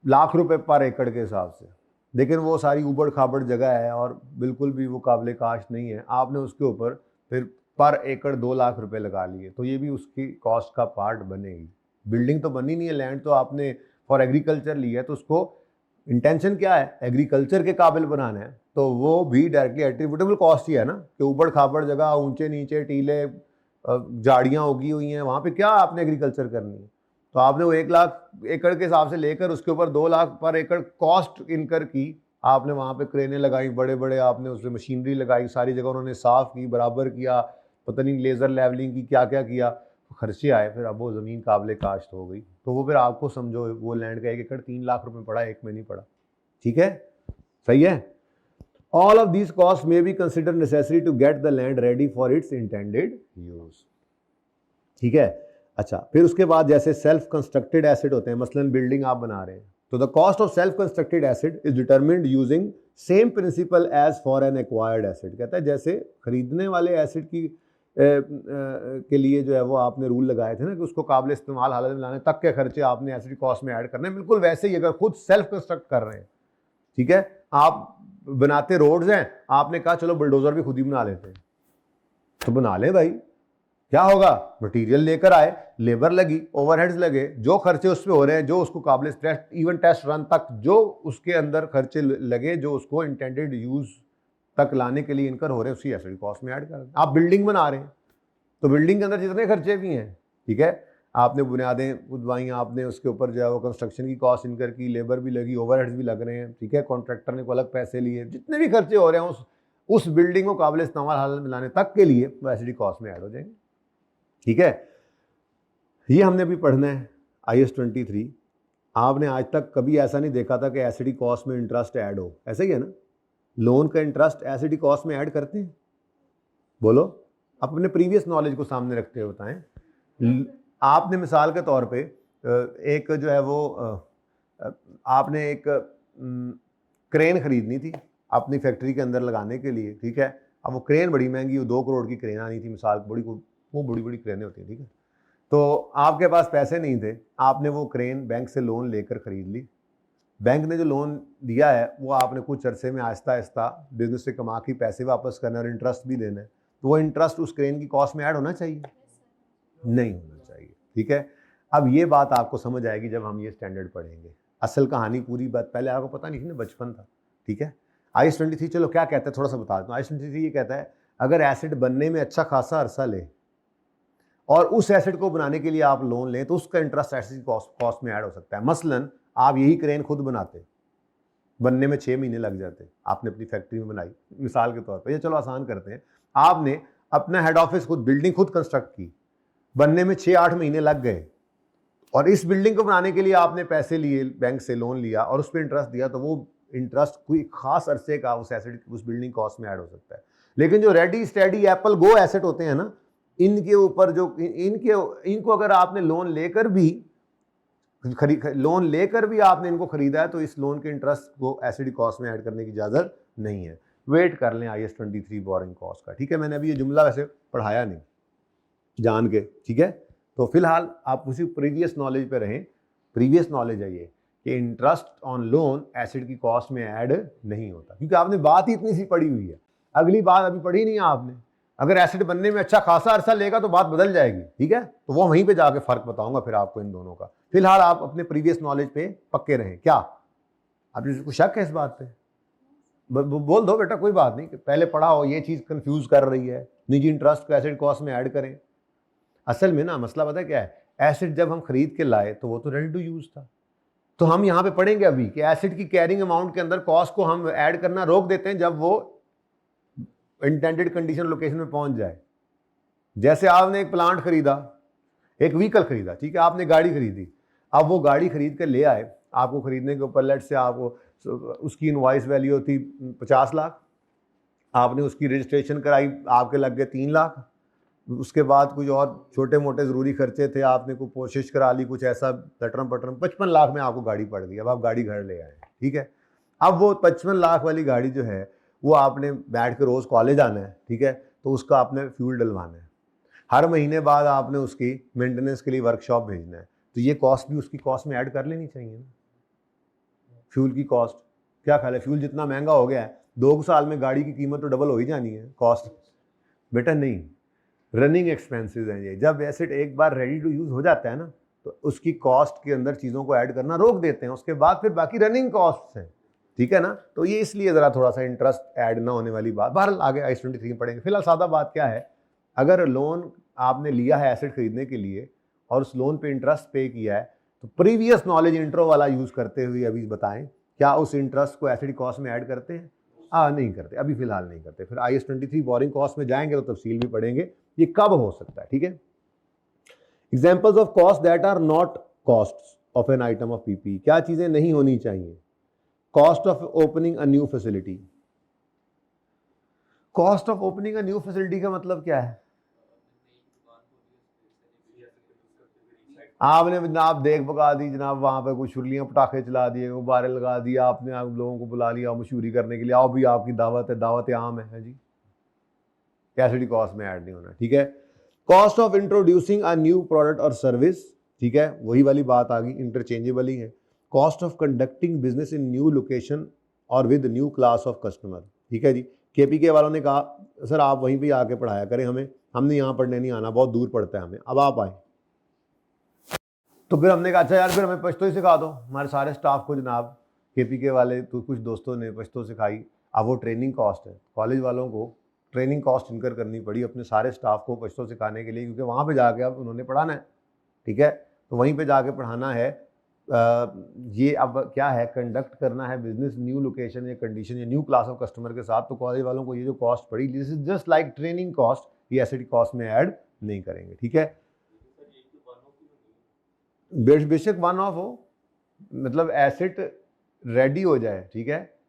S1: ₹1,00,000 पर एकड़ के हिसाब से, लेकिन वो सारी उबड़ खाबड़ जगह है और बिल्कुल भी वो काबिल काश्त नहीं है, आपने उसके ऊपर फिर पर एकड़ ₹2,00,000 लगा लिए, तो ये भी उसकी कॉस्ट का पार्ट बनेगी। बिल्डिंग तो बनी नहीं है, लैंड तो आपने फॉर एग्रीकल्चर ली है, तो उसको इंटेंशन क्या है, एग्रीकल्चर के काबिल बनाना है, तो वो भी डायरेक्टली एट्रीब्यूटेबल कॉस्ट ही है ना, कि ऊबड़ खाबड़ जगह, ऊंचे नीचे टीले, झाड़ियाँ उगी हुई हैं, वहाँ पे क्या आपने एग्रीकल्चर करनी है। तो आपने वो 1,00,000 एकड़ के हिसाब से लेकर उसके ऊपर 2,00,000 पर एकड़ कॉस्ट इनकर की, आपने वहाँ पे क्रेनें लगाई, बड़े बड़े आपने उसमें मशीनरी लगाई, सारी जगह उन्होंने साफ की, बराबर किया, पता नहीं लेज़र लेवलिंग की, क्या क्या किया, खर्चे आए, फिर अब वो ज़मीन काबिल काश्त हो गई, तो वो फिर आपको समझो वो लैंड का 1 एकड़ ₹3,00,000 पड़ा, एक में नहीं पड़ा, ठीक है, सही है। All of these cost may be consider necessary to get the land ready for its intended use, ठीक है। अच्छा, फिर उसके बाद जैसे सेल्फ कंस्ट्रक्टेड एसेट होते हैं, मसलन बिल्डिंग आप बना रहे हैं, तो the cost of self constructed asset is determined using same principle as for an acquired asset. कहता है जैसे खरीदने वाले एसेट की के लिए जो है वो आपने रूल लगाए थे ना कि उसको काबिल इस्तेमाल हालत में लाने तक के खर्चे आपने एसेट कॉस्ट में ऐड करने हैं, बिल्कुल वैसे ही अगर खुद सेल्फ कंस्ट्रक्ट कर रहे हैं, ठीक है, आप बनाते रोड्स हैं, आपने कहा चलो बुलडोजर भी खुद ही बना लेते हैं, तो बना ले भाई, क्या होगा, मटेरियल लेकर आए, लेबर लगी, ओवरहेड्स लगे, जो खर्चे उस पर हो रहे हैं, जो उसको काबिल टेस्ट, इवन टेस्ट रन तक जो उसके अंदर खर्चे लगे, जो उसको इंटेंडेड यूज तक लाने के लिए इनकर हो रहे हैं, उसी एसेट कॉस्ट में ऐड कर। आप बिल्डिंग बना रहे हैं तो बिल्डिंग के अंदर जितने खर्चे भी हैं, ठीक है, आपने बुनियादें खुदवाई, आपने उसके ऊपर जो है वो कंस्ट्रक्शन की कॉस्ट इनकर की, लेबर भी लगी, ओवरहेड्स भी लग रहे हैं, ठीक है, कॉन्ट्रैक्टर ने को अलग पैसे लिए, जितने भी खर्चे हो रहे हैं उस बिल्डिंग को काबिल इस्तेमाल हालत में लाने तक के लिए वो एसेट कॉस्ट में ऐड हो जाएंगे, ठीक है। ये हमने भी पढ़ना है IAS 23। आपने आज तक कभी ऐसा नहीं देखा था कि एसिडी कॉस्ट में इंटरेस्ट ऐड हो, ऐसा ही है ना, लोन का इंटरेस्ट एसिडी कॉस्ट में ऐड करते हैं, बोलो, आप अपने प्रीवियस नॉलेज को सामने रखते हुए बताएं। आपने मिसाल के तौर पे एक जो है वो आपने एक क्रेन खरीदनी थी अपनी फैक्ट्री के अंदर लगाने के लिए, ठीक है, अब वो क्रेन बड़ी महंगी, 2 करोड़ की क्रेन आनी थी मिसाल, वो बड़ी बड़ी क्रेनें होती हैं, ठीक है, तो आपके पास पैसे नहीं थे, आपने वो क्रेन बैंक से लोन लेकर खरीद ली। बैंक ने जो लोन दिया है वो आपने कुछ अरसे में आहिस्ता आहिस्ता बिजनेस से कमा के पैसे वापस करना और इंटरेस्ट भी देना है, तो वो इंटरेस्ट उस क्रेन की कॉस्ट में ऐड होना चाहिए, नहीं होना चाहिए, ठीक है। अब ये बात आपको समझ आएगी जब हम ये स्टैंडर्ड पढ़ेंगे। असल कहानी पूरी बात पहले आपको पता नहीं थी ना, बचपन था, ठीक है। IAS 23 चलो क्या कहता है थोड़ा सा बता दूँ। IAS 23 ये कहता है अगर एसेट बनने में अच्छा खासा अरसा ले और उस एसेट को बनाने के लिए आप लोन लें तो उसका इंटरेस्ट एसेट कॉस्ट में ऐड हो सकता है। मसलन आप यही क्रेन खुद बनाते, बनने में 6 महीने लग जाते, आपने अपनी फैक्ट्री में बनाई मिसाल के तौर पर, ये चलो आसान करते हैं, आपने अपना हेड ऑफिस खुद, बिल्डिंग खुद कंस्ट्रक्ट की, बनने में 6-8 महीने लग गए, और इस बिल्डिंग को बनाने के लिए आपने पैसे लिए, बैंक से लोन लिया और उस पर इंटरेस्ट दिया, तो वो इंटरेस्ट कोई खास अरसे का उस एसेट, उस बिल्डिंग कॉस्ट में ऐड हो सकता है। लेकिन जो रेडी स्टेडी एप्पल गो एसेट होते हैं ना, इनके ऊपर जो इनको अगर आपने लोन लेकर भी आपने इनको खरीदा है तो इस लोन के इंटरेस्ट को एसिड कॉस्ट में ऐड करने की इजाज़त नहीं है। वेट कर लें IAS 23 बोरिंग कॉस्ट का, ठीक है। मैंने अभी ये जुमला वैसे पढ़ाया नहीं जान के, ठीक है। तो फिलहाल आप उसी प्रीवियस नॉलेज पे रहें। प्रीवियस नॉलेज है ये कि इंटरेस्ट ऑन लोन एसिड की कॉस्ट में ऐड नहीं होता, क्योंकि आपने बात ही इतनी सी पढ़ी हुई है। अगली बात अभी पढ़ी नहीं है आपने। अगर एसिड बनने में अच्छा खासा अरसा लेगा तो बात बदल जाएगी, ठीक है। तो वो वहीं पे जाके फर्क बताऊंगा फिर आपको इन दोनों का। फिलहाल आप अपने प्रीवियस नॉलेज पे पक्के रहें। क्या आप जिसको शक है इस बात पे बोल दो बेटा, कोई बात नहीं। पहले पढ़ा हो ये चीज कंफ्यूज कर रही है, निजी इंटरेस्ट को एसिड कॉस्ट में ऐड करें। असल में ना मसला पता है क्या है, एसिड जब हम खरीद के लाए तो वो तो रेडी टू यूज था। तो हम यहाँ पे पढ़ेंगे अभी कि एसिड की कैरिंग अमाउंट के अंदर कॉस्ट को हम ऐड करना रोक देते हैं जब वो इंटेंडेड कंडीशन लोकेशन में पहुंच जाए। जैसे आपने एक प्लांट खरीदा, एक व्हीकल खरीदा, ठीक है, आपने गाड़ी खरीदी। अब वो गाड़ी खरीद कर ले आए, आपको खरीदने के ऊपर लेट से आपको उसकी इनवॉइस वैल्यू थी 50 लाख, आपने उसकी रजिस्ट्रेशन कराई, आपके लग गए 3 लाख। उसके बाद कुछ और छोटे मोटे ज़रूरी खर्चे थे, आपने कोई कोशिश करा ली, कुछ ऐसा लटरम पटरम, 55 लाख में आपको गाड़ी पड़ गई। अब आप गाड़ी घर ले आए, ठीक है। अब वो 55 लाख वाली गाड़ी जो है वो आपने बैठ के रोज़ कॉलेज आना है, ठीक है। तो उसका आपने फ्यूल डलवाना है, हर महीने बाद आपने उसकी मेंटेनेंस के लिए वर्कशॉप भेजना है। तो ये कॉस्ट भी उसकी कॉस्ट में ऐड कर लेनी चाहिए ना। फ्यूल की कॉस्ट क्या ख्याल है, फ्यूल जितना महंगा हो गया है 2 साल में गाड़ी की कीमत तो डबल हो ही जानी है कॉस्ट। बेटा नहीं, रनिंग एक्सपेंसेस हैं ये। जब एसिड एक बार रेडी टू यूज हो जाता है ना तो उसकी कॉस्ट के अंदर चीज़ों को ऐड करना रोक देते हैं, उसके बाद फिर बाकी रनिंग कॉस्ट हैं, ठीक है ना। तो ये इसलिए ज़रा थोड़ा सा इंटरेस्ट ऐड ना होने वाली बात। बहरहाल आगे IAS 23 में पढ़ेंगे। फिलहाल सादा बात क्या है, अगर लोन आपने लिया है एसिड खरीदने के लिए और उस लोन पे इंटरेस्ट पे किया है तो प्रीवियस नॉलेज इंट्रो वाला यूज़ करते हुए अभी बताएं क्या उस इंटरेस्ट को एसिड कॉस्ट में ऐड करते हैं? नहीं करते, अभी फिलहाल नहीं करते। फिर IAS 23 बोरिंग कॉस्ट में जाएंगे तो तफसील भी पढ़ेंगे ये कब हो सकता है, ठीक है। Examples of cost that are not cost of an item of PPE, क्या चीजें नहीं होनी चाहिए? Cost of opening a new facility. Cost of opening a new facility का मतलब क्या है? आपने जनाब देख पका दी, जनाब वहां पे कुछ छुरियां पटाखे चला दिए, गुब्बारे लगा दिए, आपने आप लोगों को बुला लिया मशहूरी करने के लिए, आओ भी आपकी दावत है, दावत आम है जी, कैसिडी कॉस्ट में ऐड नहीं होना, ठीक है। Cost of introducing a new product और सर्विस, ठीक है, वही वाली बात आ गई, इंटरचेंजेबल ही है। Cost of conducting business in new location और with new class of customer, ठीक है जी। KPK वालों ने कहा सर आप वहीं पे आके पढ़ाया करें हमें, हमने यहाँ पढ़ने नहीं आना, बहुत दूर पड़ता है हमें, अब आप आए। तो फिर हमने कहा अच्छा यार फिर हमें पश्तो ही सिखा दो। हमारे सारे स्टाफ को जनाब KPK वाले तो कुछ दोस्तों ने पश्तो सिखाई। अब वो ट्रेनिंग कॉस्ट है, कॉलेज वालों को ट्रेनिंग कॉस्ट इनकर करनी पड़ी अपने सारे स्टाफ को पश्तो सिखाने के लिए, क्योंकि वहाँ पे जाके अब उन्होंने पढ़ाना है, ठीक है। तो वहीं पे जाके पढ़ाना है। ये अब क्या है, कंडक्ट करना है बिजनेस न्यू लोकेशन या कंडीशन या न्यू क्लास ऑफ कस्टमर के साथ। तो कॉलेज वालों को ये जो कॉस्ट पड़ी, this is just like training cost, ये एसिड कॉस्ट में ऐड नहीं करेंगे, ठीक है। बेशक वन ऑफ हो, मतलब एसिड रेडी हो जाए, ठीक है,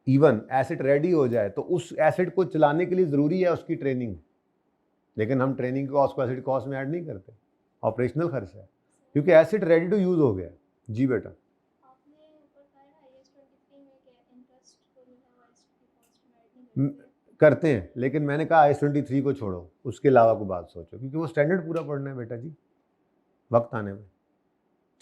S1: इवन एसिड रेडी हो जाए तो उस एसिड को चलाने के लिए ज़रूरी है उसकी ट्रेनिंग, लेकिन हम ट्रेनिंग कॉस्ट को एसिड कॉस्ट में ऐड नहीं करते, ऑपरेशनल खर्च है, क्योंकि एसिड रेडी टू यूज़ हो गया। जी बेटा, करते हैं, लेकिन मैंने कहा IAS 23 को छोड़ो, उसके अलावा कोई बात सोचो, क्योंकि वो स्टैंडर्ड पूरा पढ़ना है बेटा जी वक्त आने में,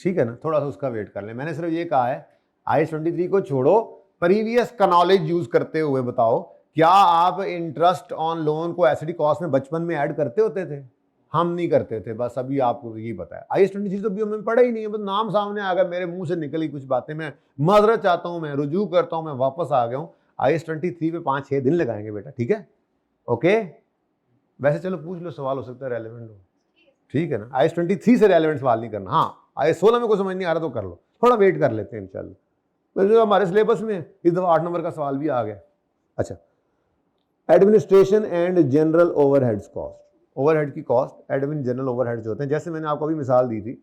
S1: ठीक है ना। थोड़ा सा उसका वेट कर लें। मैंने सिर्फ ये कहा है IAS 23 को छोड़ो, प्रीवियस का नॉलेज यूज करते हुए बताओ क्या आप इंटरेस्ट ऑन लोन को एसिड कॉस्ट में बचपन में ऐड करते होते थे? हम नहीं करते थे, बस अभी आपको यही पता है। IAS 23 तो अभी हमें पढ़ा ही नहीं है, बस नाम सामने आ गया, मेरे मुंह से निकली कुछ बातें, मैं माजरत चाहता हूँ, मैं रुजू करता हूँ, मैं वापस आ गया हूँ। IAS 23 पे 5-6 दिन लगाएंगे बेटा, ठीक है, ओके। वैसे चलो पूछ लो, सवाल हो सकता है रेलेवेंट हो, ठीक है ना। IAS 23 से रेलेवेंट सवाल नहीं करना। हाँ IAS 16 में कोई समझ नहीं आ रहा तो कर लो, थोड़ा वेट कर लेते हैं इंशाल्लाह। तो हमारे सिलेबस में इस दफा 8 नंबर का सवाल भी आ गया। अच्छा, administration and general overheads cost, overhead की कॉस्ट, एडमिन जनरल ओवरहेड जो होते हैं, जैसे मैंने आपको अभी मिसाल दी थी,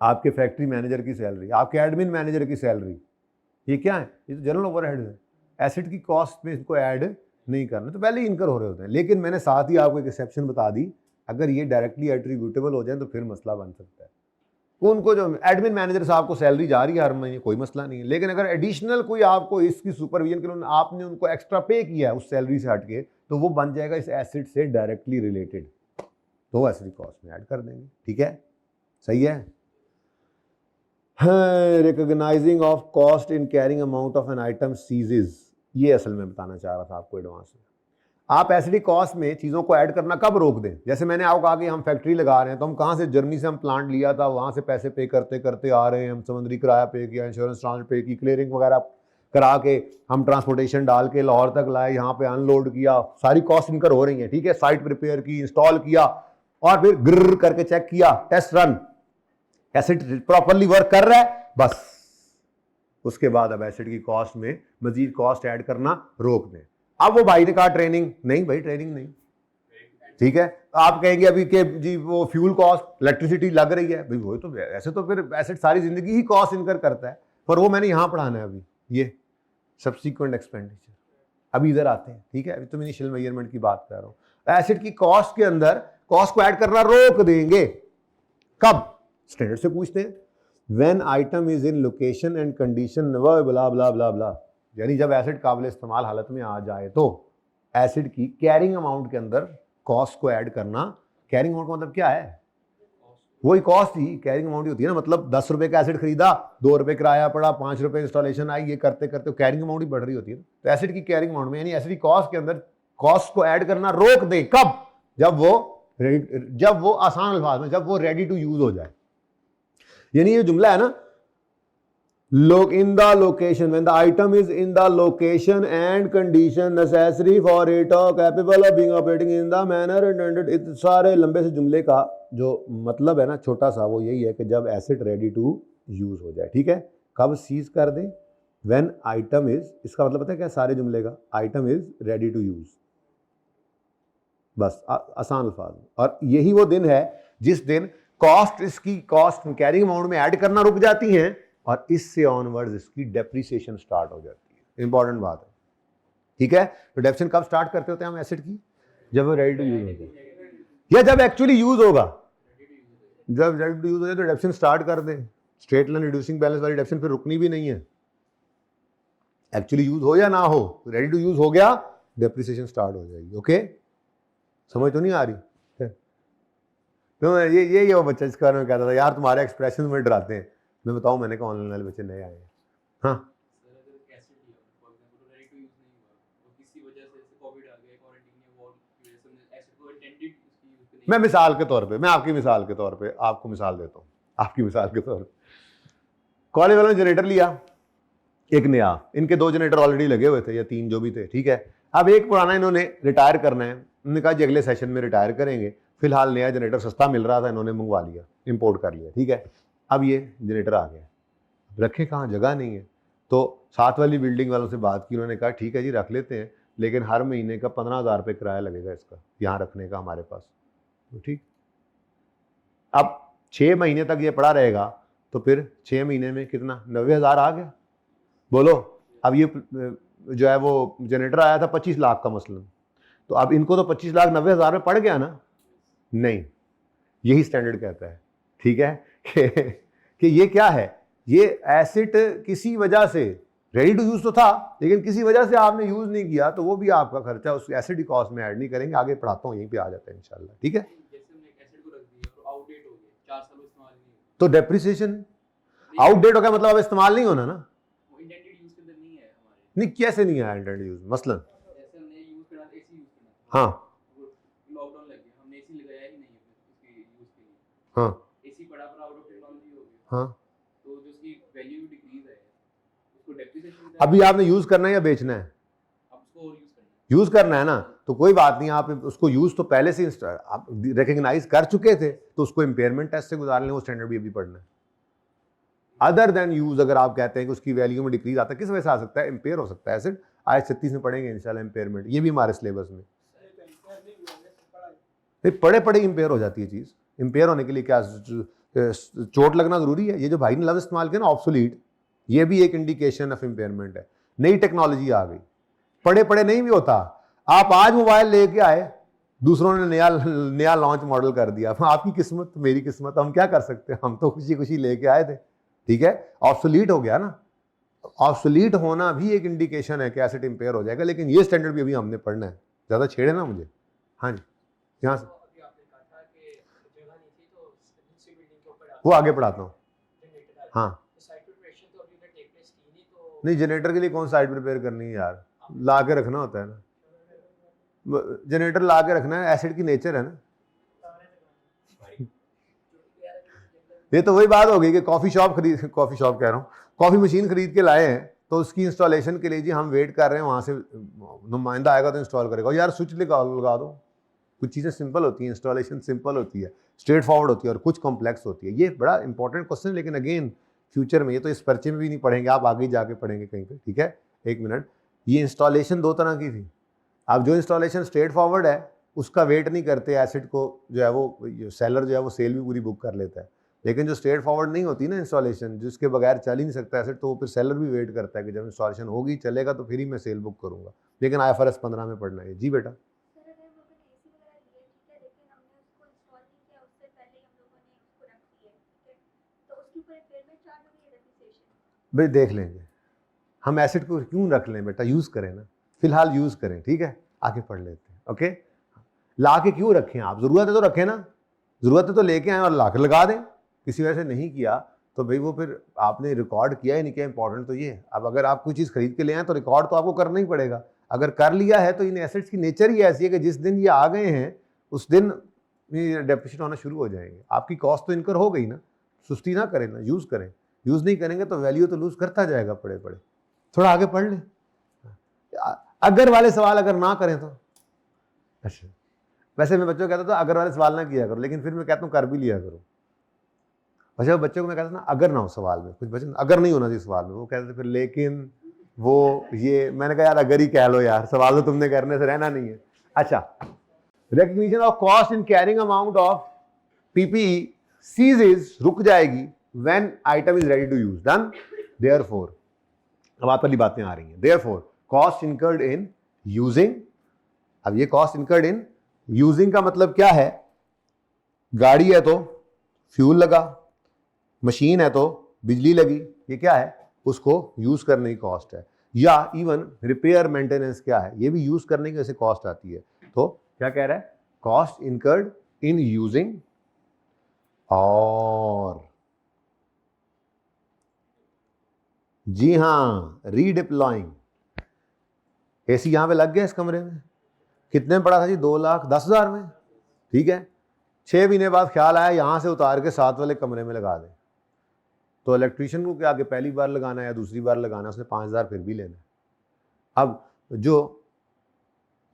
S1: आपके फैक्ट्री मैनेजर की सैलरी, आपके एडमिन मैनेजर की सैलरी, ये क्या है? ये तो जनरल ओवरहेड है, एसिड की कॉस्ट में इसको ऐड नहीं करना, तो पहले ही इनकर हो रहे होते हैं। लेकिन मैंने साथ ही आपको एक एक्सेप्शन बता दी अगर ये डायरेक्टली एट्रीब्यूटेबल हो जाए तो फिर मसला बन सकता है। उनको जो एडमिन मैनेजर साहब को सैलरी जा रही है हर महीने, कोई मसला नहीं है, लेकिन अगर एडिशनल कोई आपको इसकी सुपरविजन के लिए आपने उनको एक्स्ट्रा पे किया है उस सैलरी से हटके, तो वो बन जाएगा इस एसेट से डायरेक्टली रिलेटेड, तो वो एसेट कॉस्ट में ऐड कर देंगे। ठीक है, सही है। Recognising of cost in carrying amount of an item ceases, ये असल में बताना चाह रहा था आपको एडवांस में। आप एसिडिक कॉस्ट में चीज़ों को ऐड करना कब रोक दें? जैसे मैंने आपको कहा कि हम फैक्ट्री लगा रहे हैं, तो हम कहाँ से, जर्मनी से हम प्लांट लिया था, वहाँ से पैसे पे करते करते आ रहे हैं, हम समुद्री किराया पे किया, इंश्योरेंस ट्रांसपोर्ट पे की, क्लियरिंग वगैरह करा के हम ट्रांसपोर्टेशन डाल के लाहौर तक लाए, यहाँ पे अनलोड किया, सारी कॉस्ट इनकर हो रही है। ठीक है, साइट प्रिपेयर की, इंस्टॉल किया, और फिर ग्र करके चेक किया, test run, acid properly work कर रहा है, बस उसके बाद अब एसिड की कॉस्ट में मजीद कॉस्ट ऐड करना रोक दें। अब वो भाई ने कहा ट्रेनिंग नहीं, भाई ट्रेनिंग नहीं, ठीक है। आप कहेंगे अभी कि जी वो फ्यूल कॉस्ट, इलेक्ट्रिसिटी लग रही है, भाई वो तो ऐसे तो फिर एसेट सारी जिंदगी ही कॉस्ट इनकर करता है, पर वो मैंने यहां पढ़ाना है अभी, ये सब्सिक्वेंट एक्सपेंडिचर। अभी इधर आते हैं, ठीक है, अभी तो इनिशियल मेजरमेंट की बात कर रहा हूं। एसेट की कॉस्ट के अंदर कॉस्ट को ऐड करना रोक देंगे, कब? स्टैंडर्ड से पूछते हैं, when item is in location and condition blah blah blah blah, यानी जब एसिड काबिल इस्तेमाल हालत में आ जाए तो एसिड की कैरिंग अमाउंट के अंदर कॉस्ट को ऐड करना। कैरिंग अमाउंट का मतलब क्या है? वही कॉस्ट ही कैरिंग अमाउंट ही होती है ना, मतलब 10 रुपए का एसिड खरीदा, 2 रुपए किराया पड़ा, 5 रुपए इंस्टॉलेशन आई, ये करते करते कैरिंग अमाउंट ही बढ़ रही होती है। तो एसिड की कैरिंग अमाउंट में, यानी एसिड की कॉस्ट के अंदर कॉस्ट को ऐड करना रोक दे, कब? जब वो आसान अल्फाज में, जब वो रेडी टू यूज हो जाए। यानी ये जुमला है ना, look in the location, when the item is in the location and condition necessary for it or capable of being operating in the manner intended। इस सारे लंबे से जुमले का जो मतलब है ना, छोटा सा, वो यही है कि जब एसिड रेडी टू यूज हो जाए। ठीक है, कब सीज कर दें? व्हेन आइटम इज, इसका मतलब पता है क्या सारे जुमले का? Item is ready to use, बस आसान अल्फाज। और यही वो दिन है जिस दिन कॉस्ट, इसकी कॉस्ट कैरिंग अमाउंट में ऐड करना रुक जाती हैं और इससे ऑनवर्ड्स इसकी डेप्रिसिएशन स्टार्ट हो जाती है। इंपॉर्टेंट बात है, ठीक है। तो डेप्रिसिएशन कब स्टार्ट करते होते हैं हम एसिड की? जब वो रेडी टू यूज हो जाए, या जब एक्चुअली यूज होगा। जब रेडी टू यूज हो जाए तो डेप्रिसिएशन स्टार्ट कर दें। स्ट्रेट लाइन रिड्यूसिंग बैलेंस वाली डेप्रिसिएशन फिर रुकनी भी नहीं है, एक्चुअली यूज हो या ना हो, रेडी टू यूज हो गया, डेप्रिसिएशन स्टार्ट हो जाएगी। ओके, समझ तो नहीं आ रही? तो ये वो बच्चा जिसके बारे में कहता था, यार तुम्हारे एक्सप्रेशन में डराते हैं। मैं बताऊं, मैंने कहा ऑनलाइन वाले बच्चे नए आए हैं। हाँ, मैं मिसाल के तौर पे, मैं आपकी मिसाल के तौर पे आपको मिसाल देता हूँ, आपकी मिसाल के तौर पे। कॉलेज वालों ने जनरेटर लिया एक नया, इनके 2 जनरेटर ऑलरेडी लगे हुए थे या 3 जो भी थे, ठीक है। अब एक पुराना इन्होंने रिटायर करना है, उन्होंने कहा जी अगले सेशन में रिटायर करेंगे। फिलहाल नया जनरेटर सस्ता मिल रहा था, इन्होंने मंगवा लिया, इंपोर्ट कर लिया, ठीक है। अब ये जनरेटर आ गया, रखे कहाँ, जगह नहीं है। तो साथ वाली बिल्डिंग वालों से बात की, उन्होंने कहा ठीक है जी रख लेते हैं, लेकिन हर महीने का 15,000 रुपये किराया लगेगा इसका, यहाँ रखने का हमारे पास। तो ठीक, अब 6 महीने तक ये पड़ा रहेगा, तो फिर 6 महीने में कितना, 90,000 आ गया। बोलो, अब ये जो है वो जनरेटर आया था 25 लाख का मसलन, तो अब इनको तो 25 लाख 90,000 में पड़ गया ना? नहीं, यही स्टैंडर्ड कहता है, ठीक है, कि ये क्या है, ये एसिड किसी वजह से रेडी टू यूज तो था, लेकिन किसी वजह से आपने यूज नहीं किया, तो वो भी आपका खर्चा उस एसिड कॉस्ट में ऐड नहीं करेंगे। आगे पढ़ाता हूँ, यहीं पे आ जाता है इंशाल्लाह, ठीक है। तो डेप्रिसिएशन आउटडेट हो गया, मतलब अब इस्तेमाल नहीं होना ना? नहीं, कैसे नहीं है इंटेंडेड यूज? मसलन हाँ हाँ हाँ,
S2: तो जो उसकी वैल्यू डिक्रीज है, उसको डेप्रिसिएशन
S1: अभी आपने यूज करना है या बेचना है?
S2: अब उसको और
S1: यूज करना है ना, तो कोई बात नहीं, आप उसको यूज तो पहले से आप रिकग्नाइज कर चुके थे, तो उसको इंपेयरमेंट टेस्ट से गुजार लें, वो स्टैंडर्ड भी अभी पढ़ना है। अदर देन यूज, अगर आप कहते हैं कि उसकी वैल्यू में डिक्रीज आता है, किस वजह से आ सकता है? इंपेयर हो सकता है एसिड। आज 36 में पढ़ेंगे इंशाल्लाह इंपेयरमेंट, ये भी हमारे सिलेबस में। पढ़े पढ़े इंपेयर हो जाती है चीज। इंपेयर होने के लिए क्या चोट लगना जरूरी है? ये जो भाई ने लफ्ज इस्तेमाल किया ना ऑब्सोलीट, ये भी एक इंडिकेशन ऑफ इंपेयरमेंट है। नई टेक्नोलॉजी आ गई, पढ़े पढ़े नहीं भी होता। आप आज मोबाइल लेके आए, दूसरों ने नया नया लॉन्च मॉडल कर दिया, आपकी किस्मत मेरी किस्मत, हम क्या कर सकते हैं, हम तो खुशी खुशी लेके आए थे, ठीक है। ऑब्सोलीट हो गया ना, ऑब्सोलीट होना भी एक इंडिकेशन है कि एसेट इंपेयर हो जाएगा, लेकिन ये स्टैंडर्ड भी अभी हमने पढ़ना है, ज़्यादा छेड़े ना मुझे। हाँ जी, यहाँ से
S3: अभी आपने कहा था कि जगह नहीं थी तो दूसरी बिल्डिंग के ऊपर
S1: वो आगे पढ़ाता हूँ।
S3: जनरेटर
S1: हाँ,
S3: तो साइट प्रिपरेशन तो अभी तक टेक प्लेस की नहीं, तो
S1: नहीं जनरेटर के लिए कौन साइट प्रिपेयर करनी है यार, ला के रखना होता है ना, जनरेटर ला के रखना है, एसिड की नेचर है ना। ये तो वही बात हो गई कि कॉफ़ी शॉप कह रहा हूँ, कॉफ़ी मशीन खरीद के लाए हैं, तो उसकी इंस्टॉलेशन के लिए जी हम वेट कर रहे हैं, वहाँ से नुमाइंदा आएगा तो इंस्टॉल करेगा। यार स्विच लगा दो, कुछ चीज़ें सिंपल होती हैं, इंस्टॉलेशन सिंपल होती है, स्ट्रेट फॉरवर्ड होती है, और कुछ कॉम्प्लेक्स होती है। ये बड़ा इंपॉर्टेंट क्वेश्चन है, लेकिन अगेन फ्यूचर में, ये तो इस पर्चे में भी नहीं पढ़ेंगे, आप आगे जाके पढ़ेंगे कहीं पे, ठीक है। एक मिनट, ये इंस्टॉलेशन दो तरह की थी। अब जो इंस्टॉलेशन स्ट्रेट फॉरवर्ड है उसका वेट नहीं करते, एसिड को जो है वो सेलर जो है वो सेल भी पूरी बुक कर लेता है। लेकिन जो स्ट्रेट फॉरवर्ड नहीं होती ना इंस्टॉलेशन, जिसके बगैर चल ही नहीं सकता एसिड, तो वो फिर सेलर भी वेट करता है कि जब इंस्टॉलेशन होगी चलेगा तो फिर ही मैं सेल बुक करूँगा। लेकिन IFRS 15 में पढ़ना है जी बेटा। भाई देख लेंगे, हम एसिड को क्यों रख लें बेटा, यूज़ करें ना, फिलहाल यूज़ करें, ठीक है, आगे पढ़ लेते हैं। ओके, ला के क्यों रखें आप, ज़रूरत है तो रखें ना, ज़रूरत है तो लेके आए और ला के लगा दें। किसी वजह से नहीं किया तो भाई वो फिर आपने रिकॉर्ड किया ही नहीं किया, इंपॉर्टेंट तो ये। अब अगर आप कोई चीज़ खरीद के ले आए तो रिकॉर्ड तो आपको करना ही पड़ेगा। अगर कर लिया है तो इन एसेट्स की नेचर ही ऐसी है कि जिस दिन ये आ गए हैं उस दिन ये डेप्रिसिएट होना शुरू हो जाएंगे। आपकी कॉस्ट तो इनकर हो गई ना, सुस्ती ना करें ना, यूज़ करें। यूज़ नहीं करेंगे तो वैल्यू तो लूज़ करता जाएगा पड़े पड़े। थोड़ा आगे पढ़ लें, अगर वाले सवाल अगर ना करें तो। अच्छा, वैसे मैं बच्चों को कहता था अगर वाले सवाल ना किया करो, लेकिन फिर मैं कहता हूँ कर भी लिया करो। अच्छा, बच्चों को मैं कहता था ना अगर ना हो सवाल में, कुछ बच्चे अगर नहीं होना चाहिए सवाल में, वो कहते थे फिर लेकिन वो ये, मैंने कहा यार अगर ही कह लो यार, सवाल तो तुमने करने से रहना नहीं है। अच्छा, recognition of cost in carrying amount of PPE ceases रुक जाएगी when item is ready to use, done. Therefore, अब आप वाली बातें आ रही हैं, therefore cost incurred in using. अब ये कॉस्ट इनकर्ड इन यूजिंग का मतलब क्या है, गाड़ी है तो फ्यूल लगा, मशीन है तो बिजली लगी, ये क्या है, उसको यूज करने की कॉस्ट है। या इवन रिपेयर मेंटेनेंस क्या है, ये भी यूज करने की वैसे कॉस्ट आती है। तो क्या कह रहा है, कॉस्ट इनकर्ड इन यूजिंग और जी हाँ रीडिप्लॉइंग। एसी यहां पे लग गया इस कमरे में, कितने में पड़ा था जी, 2,10,000 में, ठीक है। 6 महीने बाद ख्याल आया यहां से उतार के साथ वाले कमरे में लगा दें, तो इलेक्ट्रीशियन को क्या आगे पहली बार लगाना है या दूसरी बार लगाना है, उसने 5,000 फिर भी लेना है। अब जो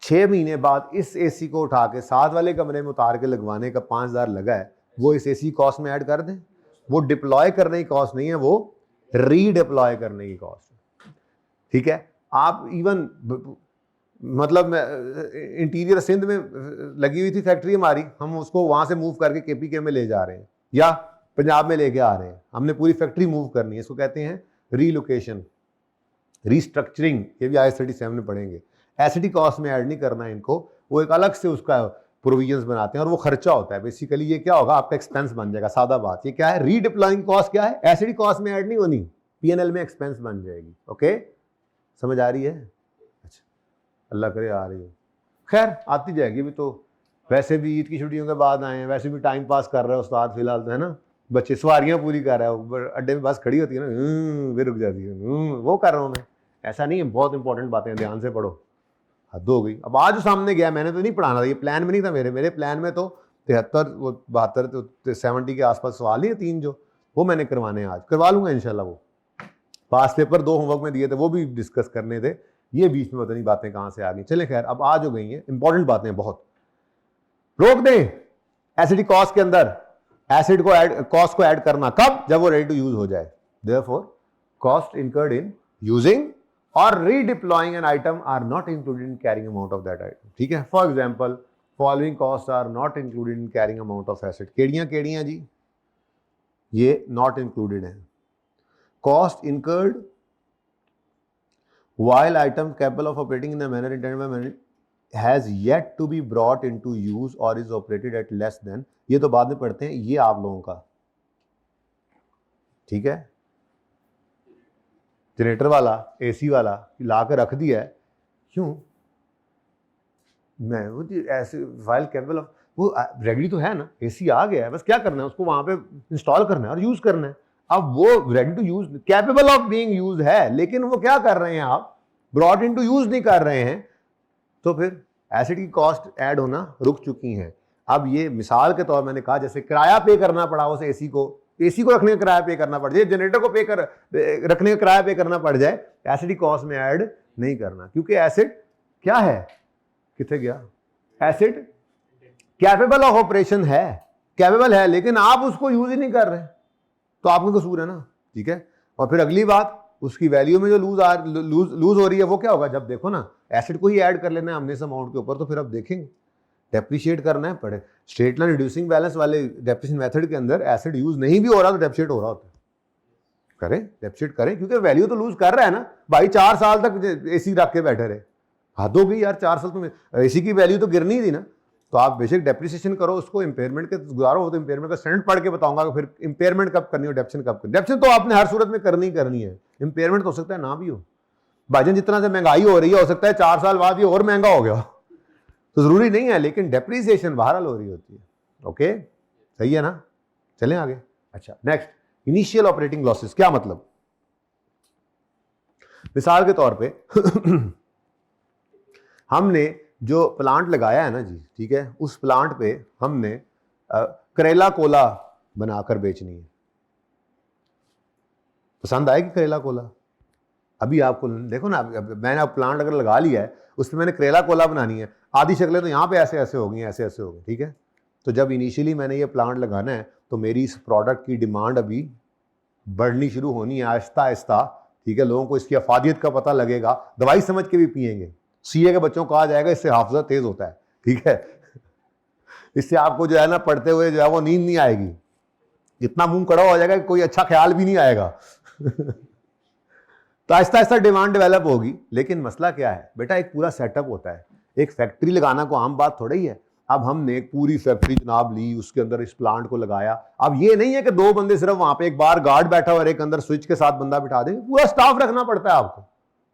S1: 6 महीने बाद इस एसी को उठा के साथ वाले कमरे में उतार के लगवाने का 5,000 लगा है, वो इस एसी कॉस्ट में ऐड कर दें। वो डिप्लॉय करने की कॉस्ट नहीं है, वो रीडिप्लॉय करने की कॉस्ट है, ठीक है। आप इवन मतलब इंटीरियर सिंध में लगी हुई थी फैक्ट्री हमारी, हम उसको वहां से मूव करके KPK में ले जा रहे हैं या पंजाब में लेके आ रहे हैं, हमने पूरी फैक्ट्री मूव करनी है, इसको कहते हैं रीलोकेशन, रीस्ट्रक्चरिंग। ये भी IAS 37 में पढ़ेंगे। एसिडी कॉस्ट में ऐड नहीं करना है इनको, वो एक अलग से उसका प्रोविजंस बनाते हैं और वो खर्चा होता है बेसिकली। ये क्या होगा, आपका एक्सपेंस बन जाएगा, सादा बात। ये क्या है, रीडिप्लॉइंग कॉस्ट क्या है, एसिडी कॉस्ट में ऐड नहीं होनी, P&L में एक्सपेंस बन जाएगी। ओके, समझ आ रही है? अच्छा, अल्लाह करे आ रही हो, खैर आती जाएगी। भी तो वैसे भी ईद की छुट्टियों के बाद आए हैं, वैसे भी टाइम पास कर रहे हो उस्ताद फिलहाल तो, है ना। बच्चे सवारियां पूरी कर रहे हो, अड्डे में बस खड़ी होती है ना, फिर रुक जाती है, वो कर रहा हूँ मैं। ऐसा नहीं है, बहुत इंपॉर्टेंट बातें, ध्यान से पढ़ो, हद हो गई। अब आज सामने गया, मैंने तो नहीं पढ़ाना था, ये प्लान में नहीं था मेरे प्लान में तो 73 वो 72 तो 70 के आसपास सवाल ही है 3 जो, वो मैंने करवाने हैं, आज करवा लूंगा इंशाल्लाह। वो पास पेपर 2 होमवर्क में दिए थे, वो भी डिस्कस करने थे। ये बीच में पता नहीं बातें कहाँ से आ गई। चले खैर, अब आज हो गई हैं इंपॉर्टेंट बातें बहुत। रोक दें एसिडिक कॉस्ट के अंदर एसिड को कॉस्ट को ऐड करना, कब, जब वो रेडी टू यूज हो जाए। Therefore cost incurred in using और redeploying an item are not included in carrying amount of that item, ठीक है। For example, following cost are not included in carrying amount of asset. केड़ियां जी, ये not included है। Cost incurred while item capable of operating in a manner intended by has yet to be brought into use और is operated at less than, ये तो बाद में पढ़ते हैं, ये आप लोगों का, ठीक है, जनरेटर वाला, एसी वाला ला कर रख दिया है, क्यों? मैं वो ऐसे फाइल कैपेबल ऑफ, वो रेडी तो है ना, एसी आ गया है, बस क्या करना है, उसको वहां पे इंस्टॉल करना है और यूज करना है। अब वो ready to use, capable of being use है, लेकिन वो क्या कर रहे हैं, आप ब्रॉट इनटू यूज नहीं कर रहे हैं, तो फिर एसिड की कॉस्ट ऐड होना रुक चुकी है। अब ये मिसाल के तौर मैंने कहा, जैसे किराया पे करना पड़ा उस एसी को रखने का किराया पे करना पड़ जाए, जनरेटर को रखने का किराया पे करना पड़ जाए, एसिड की कॉस्ट में ऐड नहीं करना, क्योंकि एसिड क्या है, कितने गया, एसिड कैपेबल ऑफ ऑपरेशन है, कैपेबल है, लेकिन आप उसको यूज ही नहीं कर रहे, तो आपका कसूर है ना, ठीक है। और फिर अगली बात, उसकी वैल्यू में जो लूज हो रही है वो क्या होगा, जब देखो ना एसिड को ही ऐड कर लेना है हमने इस अमाउंट के ऊपर, तो फिर अब देखेंगे डेप्रिशिएट करना है पड़े। स्ट्रेट लाइन रिड्यूसिंग बैलेंस वाले डेप्रिशिएशन मेथड के अंदर एसिड यूज नहीं भी हो रहा तो डेप्रिशिएट हो रहा होता है, करें डेप्रिशिएट करें, क्योंकि वैल्यू तो लूज कर रहा है ना भाई, 4 साल तक एसी रख के बैठे रहे, हद हो गई यार, 4 साल तो एसी की वैल्यू तो गिरनी थी ना, तो आप बेशक डेप्रिसिएशन करो, उसको इंपेयरमेंट के गुजारो, तो इंपेयरमेंट का स्टैंडर्ड पढ़ के बताऊंगा कि फिर इंपेयरमेंट कब करनी हो, डेप्रिसिएशन कब करनी, डेप्रिसिएशन तो आपने हर सूरत में करनी है, इंपेयरमेंट तो हो सकता है ना भी हो, भाईजान जितना से महंगाई हो रही है, हो सकता है 4 साल बाद ये और महंगा हो गया, तो जरूरी नहीं है, लेकिन डेप्रिसिएशन बहरहाल हो रही होती है। ओके, सही है ना, चलें आगे। अच्छा, नेक्स्ट, इनिशियल ऑपरेटिंग लॉसेस, क्या मतलब, मिसाल के तौर पे हमने जो प्लांट लगाया है ना जी, ठीक है, उस प्लांट पे हमने करेला कोला बनाकर बेचनी है, पसंद आएगी करेला कोला? अभी आपको देखो ना, मैंने अब प्लांट अगर लगा लिया है, उसमें मैंने करेला कोला बनानी है, आधी शक्लें तो यहाँ पे ऐसे ऐसे हो गई, ऐसे ऐसे हो गई, ठीक है। तो जब इनिशियली मैंने ये प्लांट लगाना है, तो मेरी इस प्रोडक्ट की डिमांड अभी बढ़नी शुरू होनी है आहिस्ता आहिस्ता, ठीक है, लोगों को इसकी अफादियत का पता लगेगा, दवाई समझ के भी पियेंगे, सीए के बच्चों को कहा जाएगा इससे हाफिजा तेज होता है, ठीक है, इससे आपको जो है ना पढ़ते हुए जो है वो नींद नहीं आएगी, इतना मुंह कड़ा हो जाएगा कि कोई अच्छा ख्याल भी नहीं आएगा तो आहिस्ता आहिस्ता डिमांड डेवलप होगी। लेकिन मसला क्या है बेटा, एक पूरा सेटअप होता है, एक फैक्ट्री लगाना को आम बात थोड़ा ही है। अब हमने एक पूरी फैक्ट्री जनाब ली, उसके अंदर इस प्लांट को लगाया, अब ये नहीं है कि 2 बंदे सिर्फ वहां पे एक बार गार्ड बैठा हुआ और एक अंदर स्विच के साथ बंदा बिठा देंगे, पूरा स्टाफ रखना पड़ता है आपको,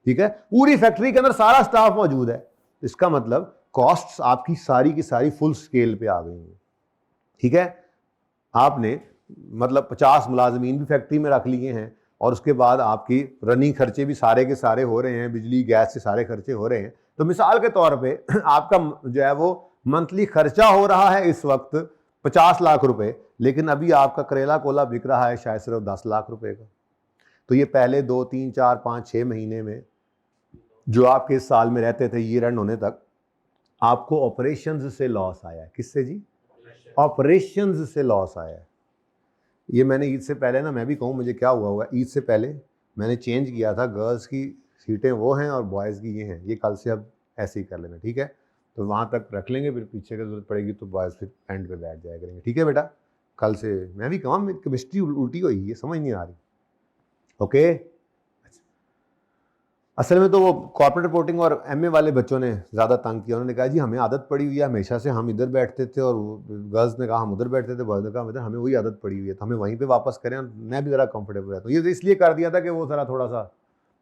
S1: ठीक है, पूरी फैक्ट्री के अंदर सारा स्टाफ मौजूद है, इसका मतलब कॉस्ट्स आपकी सारी की सारी फुल स्केल पे आ गई हैं, ठीक है। आपने मतलब 50 मुलाजमीन भी फैक्ट्री में रख लिए हैं, और उसके बाद आपकी रनिंग खर्चे भी सारे के सारे हो रहे हैं, बिजली गैस से सारे खर्चे हो रहे हैं। तो मिसाल के तौर पे आपका जो है वो मंथली खर्चा हो रहा है इस वक्त 50 लाख रुपए, लेकिन अभी आपका करेला कोला बिक रहा है शायद सिर्फ 10 लाख रुपए का। तो ये पहले 2, 3, 4, 5, 6 महीने में जो आपके इस साल में रहते थे ईयर एंड होने तक, आपको ऑपरेशंस से लॉस आया है। किससे जी? ऑपरेशंस से लॉस आया है। ये मैंने ईद से पहले ना, मैं भी कहूँ मुझे क्या हुआ ईद से पहले मैंने चेंज किया था, गर्ल्स की सीटें वो हैं और बॉयज़ की ये हैं, ये कल से अब ऐसे ही कर लेना, ठीक है। तो वहाँ तक रख लेंगे, फिर पीछे की जरूरत पड़ेगी तो बॉयज़ फिर एंड पे बैठ जाया करेंगे, ठीक है बेटा। कल से मैं भी कहूँ, मेरी केमिस्ट्री उल्टी हुई है, समझ नहीं आ रही। ओके, असल में तो वो कॉर्पोरेट रिपोर्टिंग और एमए वाले बच्चों ने ज़्यादा तंग किया। उन्होंने कहा जी हमें आदत पड़ी हुई है हमेशा से, हम इधर बैठते थे, और गर्ल्स ने कहा हम उधर बैठते थे, बॉयज़ ने कहा इधर, हमें वही आदत पड़ी हुई है, तो हमें वहीं पे वापस करें, मैं भी ज़रा कंफर्टेबल रहता हूँ। ये इसलिए कर दिया था कि वो ज़रा थोड़ा सा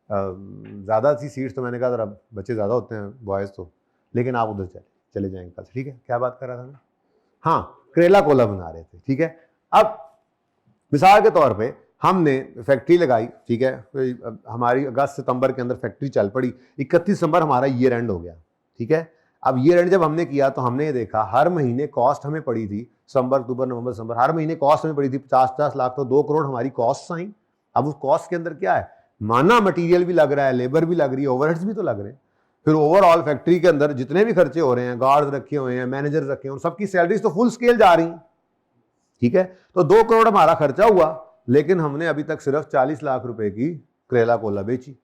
S1: ज़्यादा सी सीट्स, तो मैंने कहा ज़रा बच्चे ज़्यादा होते हैं बॉयज़ तो, लेकिन आप उधर चले जाएंगे कल, ठीक है। क्या बात कर रहा था मैं? हाँ, करेला कोला बना रहे थे, ठीक है। अब मिसाल के तौर पे हमने फैक्ट्री लगाई, ठीक है, तो हमारी अगस्त सितंबर के अंदर फैक्ट्री चल पड़ी, 31 दिसंबर हमारा ईयर एंड हो गया, ठीक है। अब ईयर एंड जब हमने किया तो हमने ये देखा हर महीने कॉस्ट हमें पड़ी थी, सितंबर, अक्टूबर, नवंबर, दिसंबर, हर महीने कॉस्ट हमें पड़ी थी 50-50 लाख, तो 2 करोड़ हमारी कॉस्ट आई। अब उस कॉस्ट के अंदर क्या है, माना मटीरियल भी लग रहा है, लेबर भी लग रही है, ओवरहेड्स भी तो लग रहे हैं, फिर ओवरऑल फैक्ट्री के अंदर जितने भी खर्चे हो रहे हैं, गार्ड्स रखे हुए हैं, मैनेजर रखे हुए हैं, सबकी सैलरीज तो फुल स्केल जा रही हैं, ठीक है। तो 2 करोड़ हमारा खर्चा हुआ, लेकिन हमने अभी तक सिर्फ 40 लाख रुपए की करेला कोला बेची।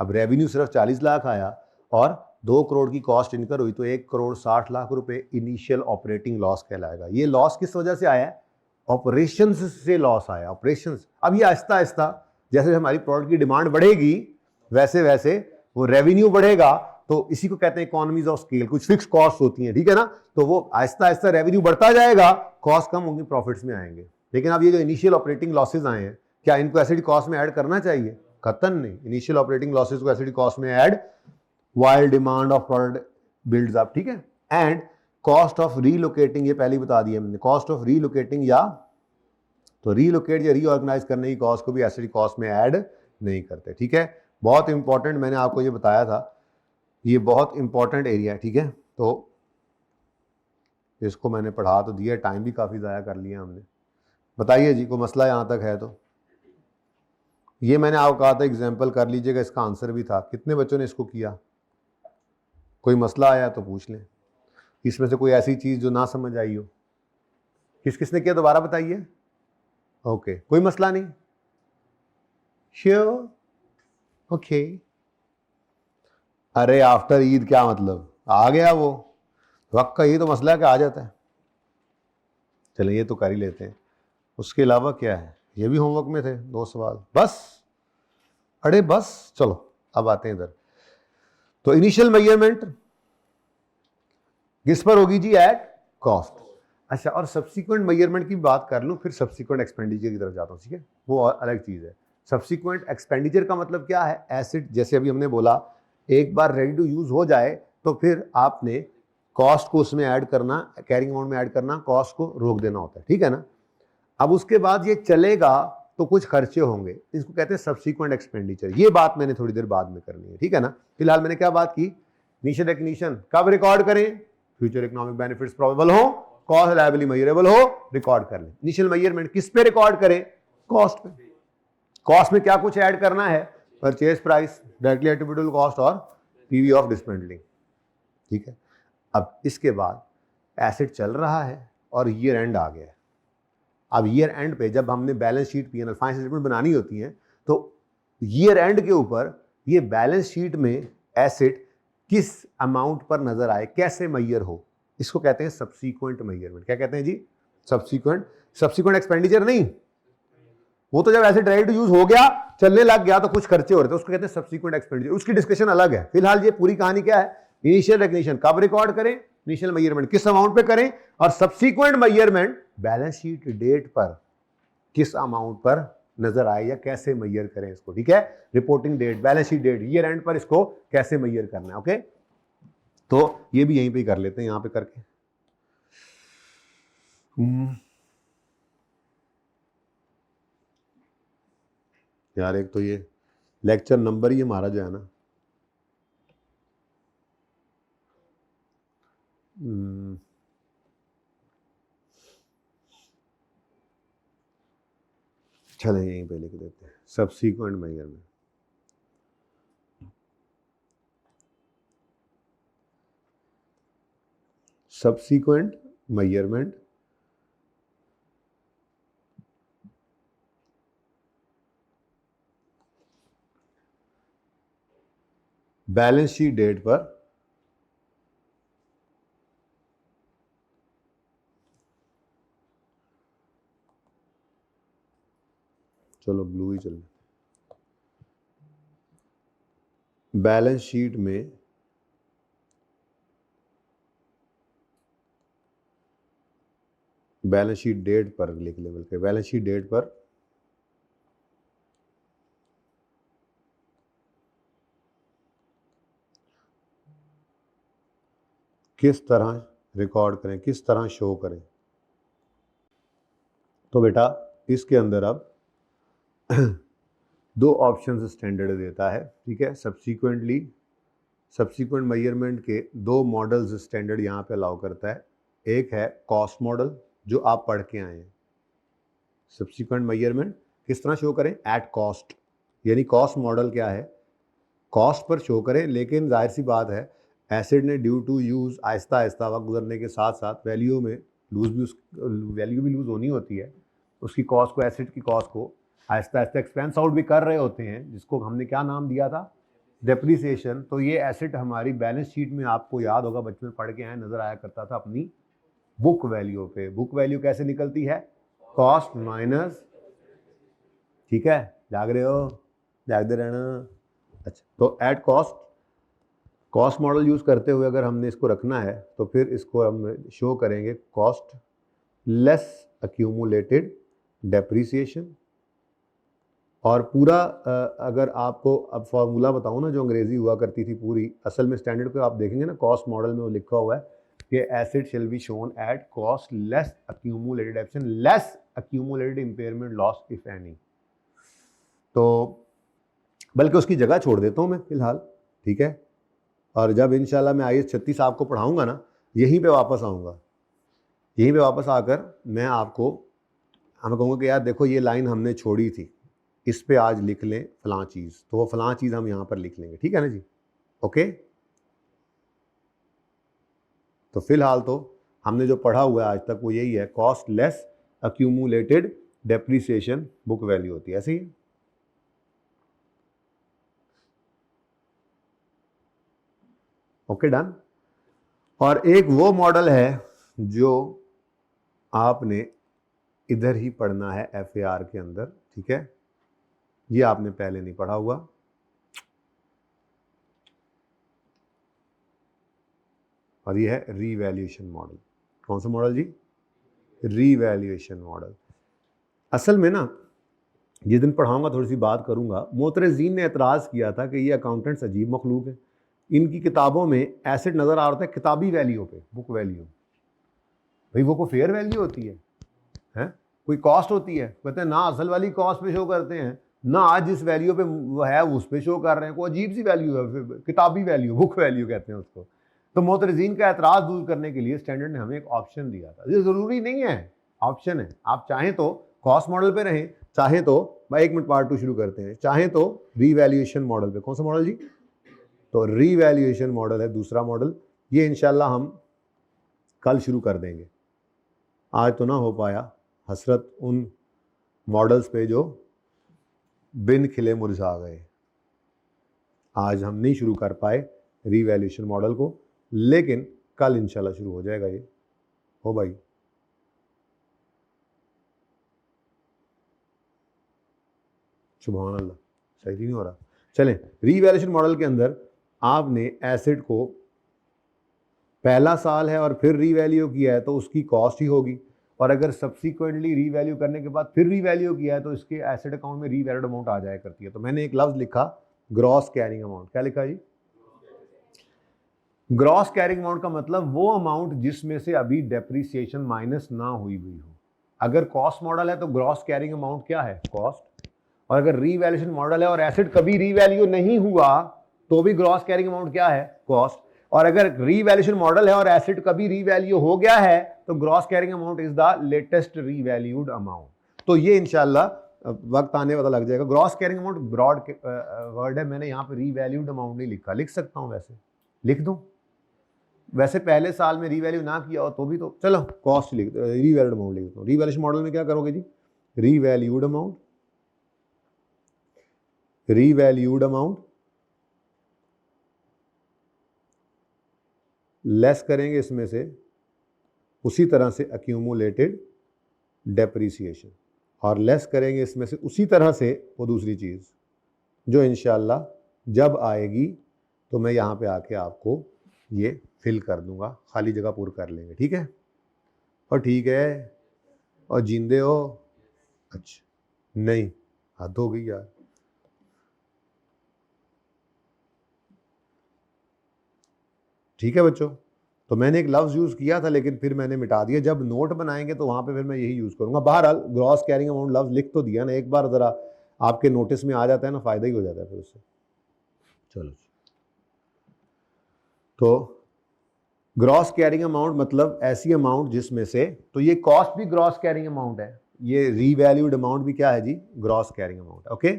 S1: अब रेवेन्यू सिर्फ 40 लाख आया और 2 करोड़ की कॉस्ट इनकर हुई, तो 1 करोड़ 60 लाख रुपए इनिशियल ऑपरेटिंग लॉस कहलाएगा। ये लॉस किस वजह से आया है? ऑपरेशंस से लॉस आया, ऑपरेशंस। अब ये आहिस्ता आहिस्ता जैसे हमारी प्रोडक्ट की डिमांड बढ़ेगी, वैसे वैसे वो रेवेन्यू बढ़ेगा, तो इसी को कहते हैं इकोनॉमीज ऑफ स्केल। कुछ फिक्स कॉस्ट होती हैं, ठीक है ना, तो वो आहिस्ता आहिस्ता रेवेन्यू बढ़ता जाएगा, कॉस्ट कम होंगी, प्रॉफिट्स में आएंगे। लेकिन अब ये जो इनिशियल ऑपरेटिंग लॉसेज आए हैं, क्या इनको एसिड कॉस्ट में ऐड करना चाहिए? कतन नहीं। इनिशियल ऑपरेटिंग लॉसेज को एसिड कॉस्ट में add while demand of product builds up, ठीक है। एंड कॉस्ट ऑफ रीलोकेटिंग, ये पहले ही बता दिया हमने, कॉस्ट ऑफ रीलोकेटिंग या तो रीलोकेट या रीऑर्गेनाइज करने की कॉस्ट को भी एसिड कॉस्ट में ऐड नहीं करते, ठीक है। बहुत इंपॉर्टेंट, मैंने आपको ये बताया था, ये बहुत इंपॉर्टेंट एरिया है, ठीक है। तो इसको मैंने पढ़ा तो दिया, टाइम भी काफ़ी ज़ाया कर लिया हमने। बताइए जी, कोई मसला यहाँ तक है तो? ये मैंने आपको कहा था एग्जाम्पल कर लीजिएगा, इसका आंसर भी था। कितने बच्चों ने इसको किया? कोई मसला आया तो पूछ लें, इसमें से कोई ऐसी चीज़ जो ना समझ आई हो। किस किसने किया दोबारा बताइए। ओके, कोई मसला नहीं, श्योर, ओके। अरे आफ्टर ईद क्या मतलब, आ गया वो वक्त का, ये तो मसला है कि आ जाता है। चलिए ये तो कर ही लेते हैं। उसके अलावा क्या है, ये भी होमवर्क में थे 2 सवाल बस। अरे बस चलो अब आते हैं इधर। तो इनिशियल मेजरमेंट किस पर होगी जी? At cost. अच्छा, और सब्सिक्वेंट मेजरमेंट की बात कर लूँ, फिर सब्सिक्वेंट एक्सपेंडिचर की तरफ जाता हूँ, ठीक है। वो अलग चीज़ है। सब्सिक्वेंट एक्सपेंडिचर का मतलब क्या है? एसिड, जैसे अभी हमने बोला, एक बार रेडी टू यूज हो जाए तो फिर आपने कॉस्ट को उसमें ऐड करना, कैरिंग अमाउंट में ऐड करना, कॉस्ट को रोक देना होता है, ठीक है ना। अब उसके बाद ये चलेगा तो कुछ खर्चे होंगे, इसको कहते हैं सब्सिक्वेंट एक्सपेंडिचर। ये बात मैंने थोड़ी देर बाद में करनी है, ठीक है ना। फिलहाल मैंने क्या बात की? इनिशियल रिकग्निशन कब रिकॉर्ड करें? फ्यूचर इकोनॉमिक बेनिफिट्स प्रोबेबल हो, कॉस्ट लायबिलिटी मेजरेबल हो, रिकॉर्ड कर लें। इनिशियल मेजरमेंट किस पे रिकॉर्ड करें? कॉस्ट पे। कॉस्ट में क्या कुछ ऐड करना है? Purchase price, directly attributable cost और पीवी ऑफ डिसमेंटलिंग, ठीक है। अब इसके बाद एसेट चल रहा है और ईयर एंड आ गया है। अब ईयर एंड पे जब हमने balance sheet, PNL, financial statement बनानी होती है, तो ईयर एंड के ऊपर ये बैलेंस शीट में एसेट किस अमाउंट पर नजर आए, कैसे मैयर हो, इसको कहते हैं सब्सीक्वेंट मेजरमेंट। क्या कहते हैं जी? सब्सीक्वेंट। सब्सीक्वेंट एक्सपेंडिचर नहीं, वो तो जब एसेट रेडी टू यूज हो गया, चलने लग गया, तो कुछ खर्चे हो रहे थे, उसको कहते हैं सब्सीक्वेंट एक्सपेंडिचर। उसकी डिस्कशन अलग है। फिलहाल ये पूरी कहानी क्या है? इनिशियल रिकग्निशन कब रिकॉर्ड करें, इनिशियल मेजरमेंट किस अमाउंट पे करें, और subsequent measurement balance sheet date पर किस अमाउंट पर नजर आए या कैसे मैयर करें इसको, ठीक है। Reporting date, balance sheet date, year end पर इसको कैसे मैयर करना है, ओके। तो ये भी यहीं पे कर लेते हैं, यहां पे करके। यार एक तो ये लेक्चर नंबर ही हमारा जो है ना, चलें यहीं पे लिख देते हैं, subsequent measurement. Subsequent measurement balance sheet date पर चलो ब्लू ही चल, बैलेंस शीट में बैलेंस शीट डेट पर लिख लेवल के, बैलेंस शीट डेट पर किस तरह रिकॉर्ड करें, किस तरह शो करें। तो बेटा इसके अंदर अब 2 ऑप्शंस स्टैंडर्ड देता है, ठीक है। सब्सीक्वेंट मेजरमेंट के 2 मॉडल्स स्टैंडर्ड यहाँ पे अलाउ करता है। एक है कॉस्ट मॉडल, जो आप पढ़ के आए हैं। सब्सीक्वेंट मेजरमेंट किस तरह शो करें? एट कॉस्ट, यानी कॉस्ट मॉडल क्या है? कॉस्ट पर शो करें, लेकिन जाहिर सी बात है एसिड ने due to use Aahista Aahista वक्त गुजरने के साथ साथ वैल्यू में वैल्यू भी लूज़ होनी होती है। उसकी कॉस्ट को, एसिड की कॉस्ट को आहिस्ता आहिस्ता एक्सपेंस आउट भी कर रहे होते हैं, जिसको हमने क्या नाम दिया था? डेप्रिसिएशन। तो ये एसेट हमारी बैलेंस शीट में, आपको याद होगा बचपन में पढ़ के आए, नज़र आया करता था अपनी बुक वैल्यू पे। बुक वैल्यू कैसे निकलती है? कॉस्ट माइनस, ठीक है, जाग रहे हो? जागते रहना। अच्छा, तो at cost cost model use करते हुए अगर हमने इसको रखना है तो फिर इसको हम शो करेंगे कॉस्ट लेस अक्यूमुलेटेड डेप्रिसिएशन। और पूरा अगर आपको अब फॉर्मूला बताऊँ ना, जो अंग्रेज़ी हुआ करती थी पूरी, असल में स्टैंडर्ड पे आप देखेंगे ना कॉस्ट मॉडल में वो लिखा हुआ है कि asset shall be shown at cost less accumulated depreciation less accumulated impairment loss if any. तो बल्कि उसकी जगह छोड़ देता हूँ मैं फिलहाल, ठीक है। और जब इंशाल्लाह मैं IAS 36 आपको पढ़ाऊँगा ना, यहीं पे वापस आऊँगा, यहीं पे वापस आकर मैं आपको हमें कहूँगा कि यार देखो ये लाइन हमने छोड़ी थी, इस पे आज लिख लें फ़लाँ चीज़, तो वो फ़लाँ चीज़ हम यहाँ पर लिख लेंगे, ठीक है ना जी, ओके। तो फिलहाल तो हमने जो पढ़ा हुआ है आज तक वो यही है, cost less accumulated depreciation book value होती है, ऐसे ही। Okay done. और एक वो मॉडल है जो आपने इधर ही पढ़ना है FAR के अंदर, ठीक है, ये आपने पहले नहीं पढ़ा हुआ। और ये है रीवैल्यूएशन मॉडल। कौन सा मॉडल जी? Revaluation model. असल में ना जिस दिन पढ़ाऊंगा थोड़ी सी बात करूंगा, मोतरजीन ने एतराज़ किया था कि ये अकाउंटेंट्स अजीब मखलूक है, इनकी किताबों में एसेट नज़र आ रहा है किताबी वैल्यू पे, बुक वैल्यू। भाई वो को फेयर वैल्यू होती है, कोई कॉस्ट होती है, कहते हैं ना असल वाली कॉस्ट पे शो करते हैं, ना आज जिस वैल्यू पे वो है उस पे शो कर रहे हैं, कोई अजीब सी वैल्यू है, किताबी वैल्यू, बुक वैल्यू कहते हैं उसको। तो मोतरजीन का एतराज़ दूर करने के लिए स्टैंडर्ड ने हमें एक ऑप्शन दिया था। ये ज़रूरी नहीं है, ऑप्शन है, आप चाहें तो कॉस्ट मॉडल पे रहें, चाहें तो भाई 1 मिनट पार्ट 2 शुरू करते हैं, चाहें तो रीवैल्यूएशन मॉडल पे। कौन सा मॉडल जी? तो रीवैल्यूएशन मॉडल है दूसरा मॉडल, ये इंशाल्लाह हम कल शुरू कर देंगे। आज तो ना हो पाया, हसरत उन मॉडल्स पे जो बिन खिले मुरझा गए, आज हम नहीं शुरू कर पाए रीवैल्यूएशन मॉडल को, लेकिन कल इंशाल्लाह शुरू हो जाएगा ये। हो भाई, सुभान अल्लाह, सही नहीं हो रहा। चलें, रीवैल्यूएशन मॉडल के अंदर आपने एसेट को पहला साल है और फिर रीवैल्यू किया है तो उसकी कॉस्ट ही होगी, और अगर सब्सिक्वेंटली रीवैल्यू करने के बाद फिर रीवैल्यू किया है तो इसके एसेट अकाउंट में रीवैल्यूड अमाउंट आ जाया करती है। तो मैंने एक लफ्ज़ लिखा ग्रॉस कैरिंग अमाउंट। क्या लिखा जी? ग्रॉस कैरिंग अमाउंट का मतलब वो अमाउंट जिसमें से अभी डेप्रिसिएशन माइनस ना हुई हो। अगर कॉस्ट मॉडल है तो ग्रॉस कैरिंग अमाउंट क्या है? कॉस्ट। और अगर रीवैल्यूएशन मॉडल है और एसेट कभी रीवैल्यू नहीं हुआ तो भी ग्रॉस कैरिंग अमाउंट क्या है? कॉस्ट। और अगर रीवैल्यूएशन मॉडल है और एसेट कभी रीवैल्यू हो गया है तो gross carrying amount is the latest revalued amount. तो ये इंशाल्लाह वक्त आने पता लग जाएगा। Gross carrying amount broad word है, मैंने यहाँ पे रीवैल्यूड अमाउंट नहीं लिखा, लिख सकता हूँ वैसे, लिख दूँ वैसे, पहले साल में रीवैल्यू ना किया हो तो भी, तो चलो कॉस्ट लिख, रीवैल्यूड अमाउंट लिख दो। रीवैल्यूएशन मॉडल में क्या करोगे जी? Revalued amount, revalued amount less करेंगे इसमें से उसी तरह से अक्यूमुलेटेड डेप्रिसिएशन, और लेस करेंगे इसमें से उसी तरह से वो दूसरी चीज़ जो इंशाल्लाह जब आएगी तो मैं यहाँ पे आके आपको ये फिल कर दूंगा, खाली जगह पूरी कर लेंगे, ठीक है? और ठीक है, और जिंदे हो? अच्छा नहीं, हद हो गई यार। ठीक है बच्चों, तो मैंने एक लफ्ज़ यूज़ किया था लेकिन फिर मैंने मिटा दिया, जब नोट बनाएंगे तो वहाँ पे फिर मैं यही यूज़ करूँगा। बहरहाल ग्रॉस कैरिंग अमाउंट लफ्ज़ लिख तो दिया ना, एक बार ज़रा आपके नोटिस में आ जाता है ना, फ़ायदा ही हो जाता है फिर उससे। चलो, तो ग्रॉस कैरिंग अमाउंट मतलब ऐसी अमाउंट जिसमें से, तो ये कॉस्ट भी ग्रॉस कैरिंग अमाउंट है, ये रीवैल्यूड अमाउंट भी क्या है जी? Gross carrying amount. Okay,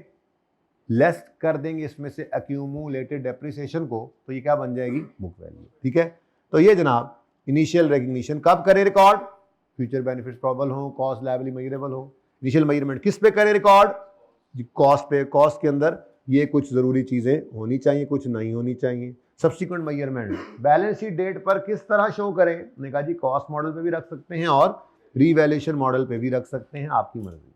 S1: less कर देंगे इसमें से एक्यूमुलेटेड डेप्रिसिएशन को, तो ये क्या बन जाएगी? Book value. ठीक है, तो ये जनाब इनिशियल रिकग्निशन कब करें रिकॉर्ड? फ्यूचर बेनिफिट्स प्रॉबल हो, कॉस्ट लायबिलिटी मेजरेबल हो। इनिशियल मेजरमेंट किस पे करें रिकॉर्ड? कॉस्ट पे। कॉस्ट के अंदर ये कुछ ज़रूरी चीज़ें होनी चाहिए, कुछ नहीं होनी चाहिए। Subsequent measurement balance sheet date पर किस तरह शो करें? मैंने कहा जी कॉस्ट मॉडल पे भी रख सकते हैं और रीवैल्यूएशन मॉडल पे भी रख सकते हैं, आपकी मर्जी।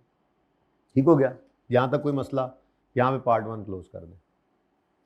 S1: ठीक हो गया? यहाँ तक कोई मसला? यहाँ पे पार्ट 1 क्लोज कर दें।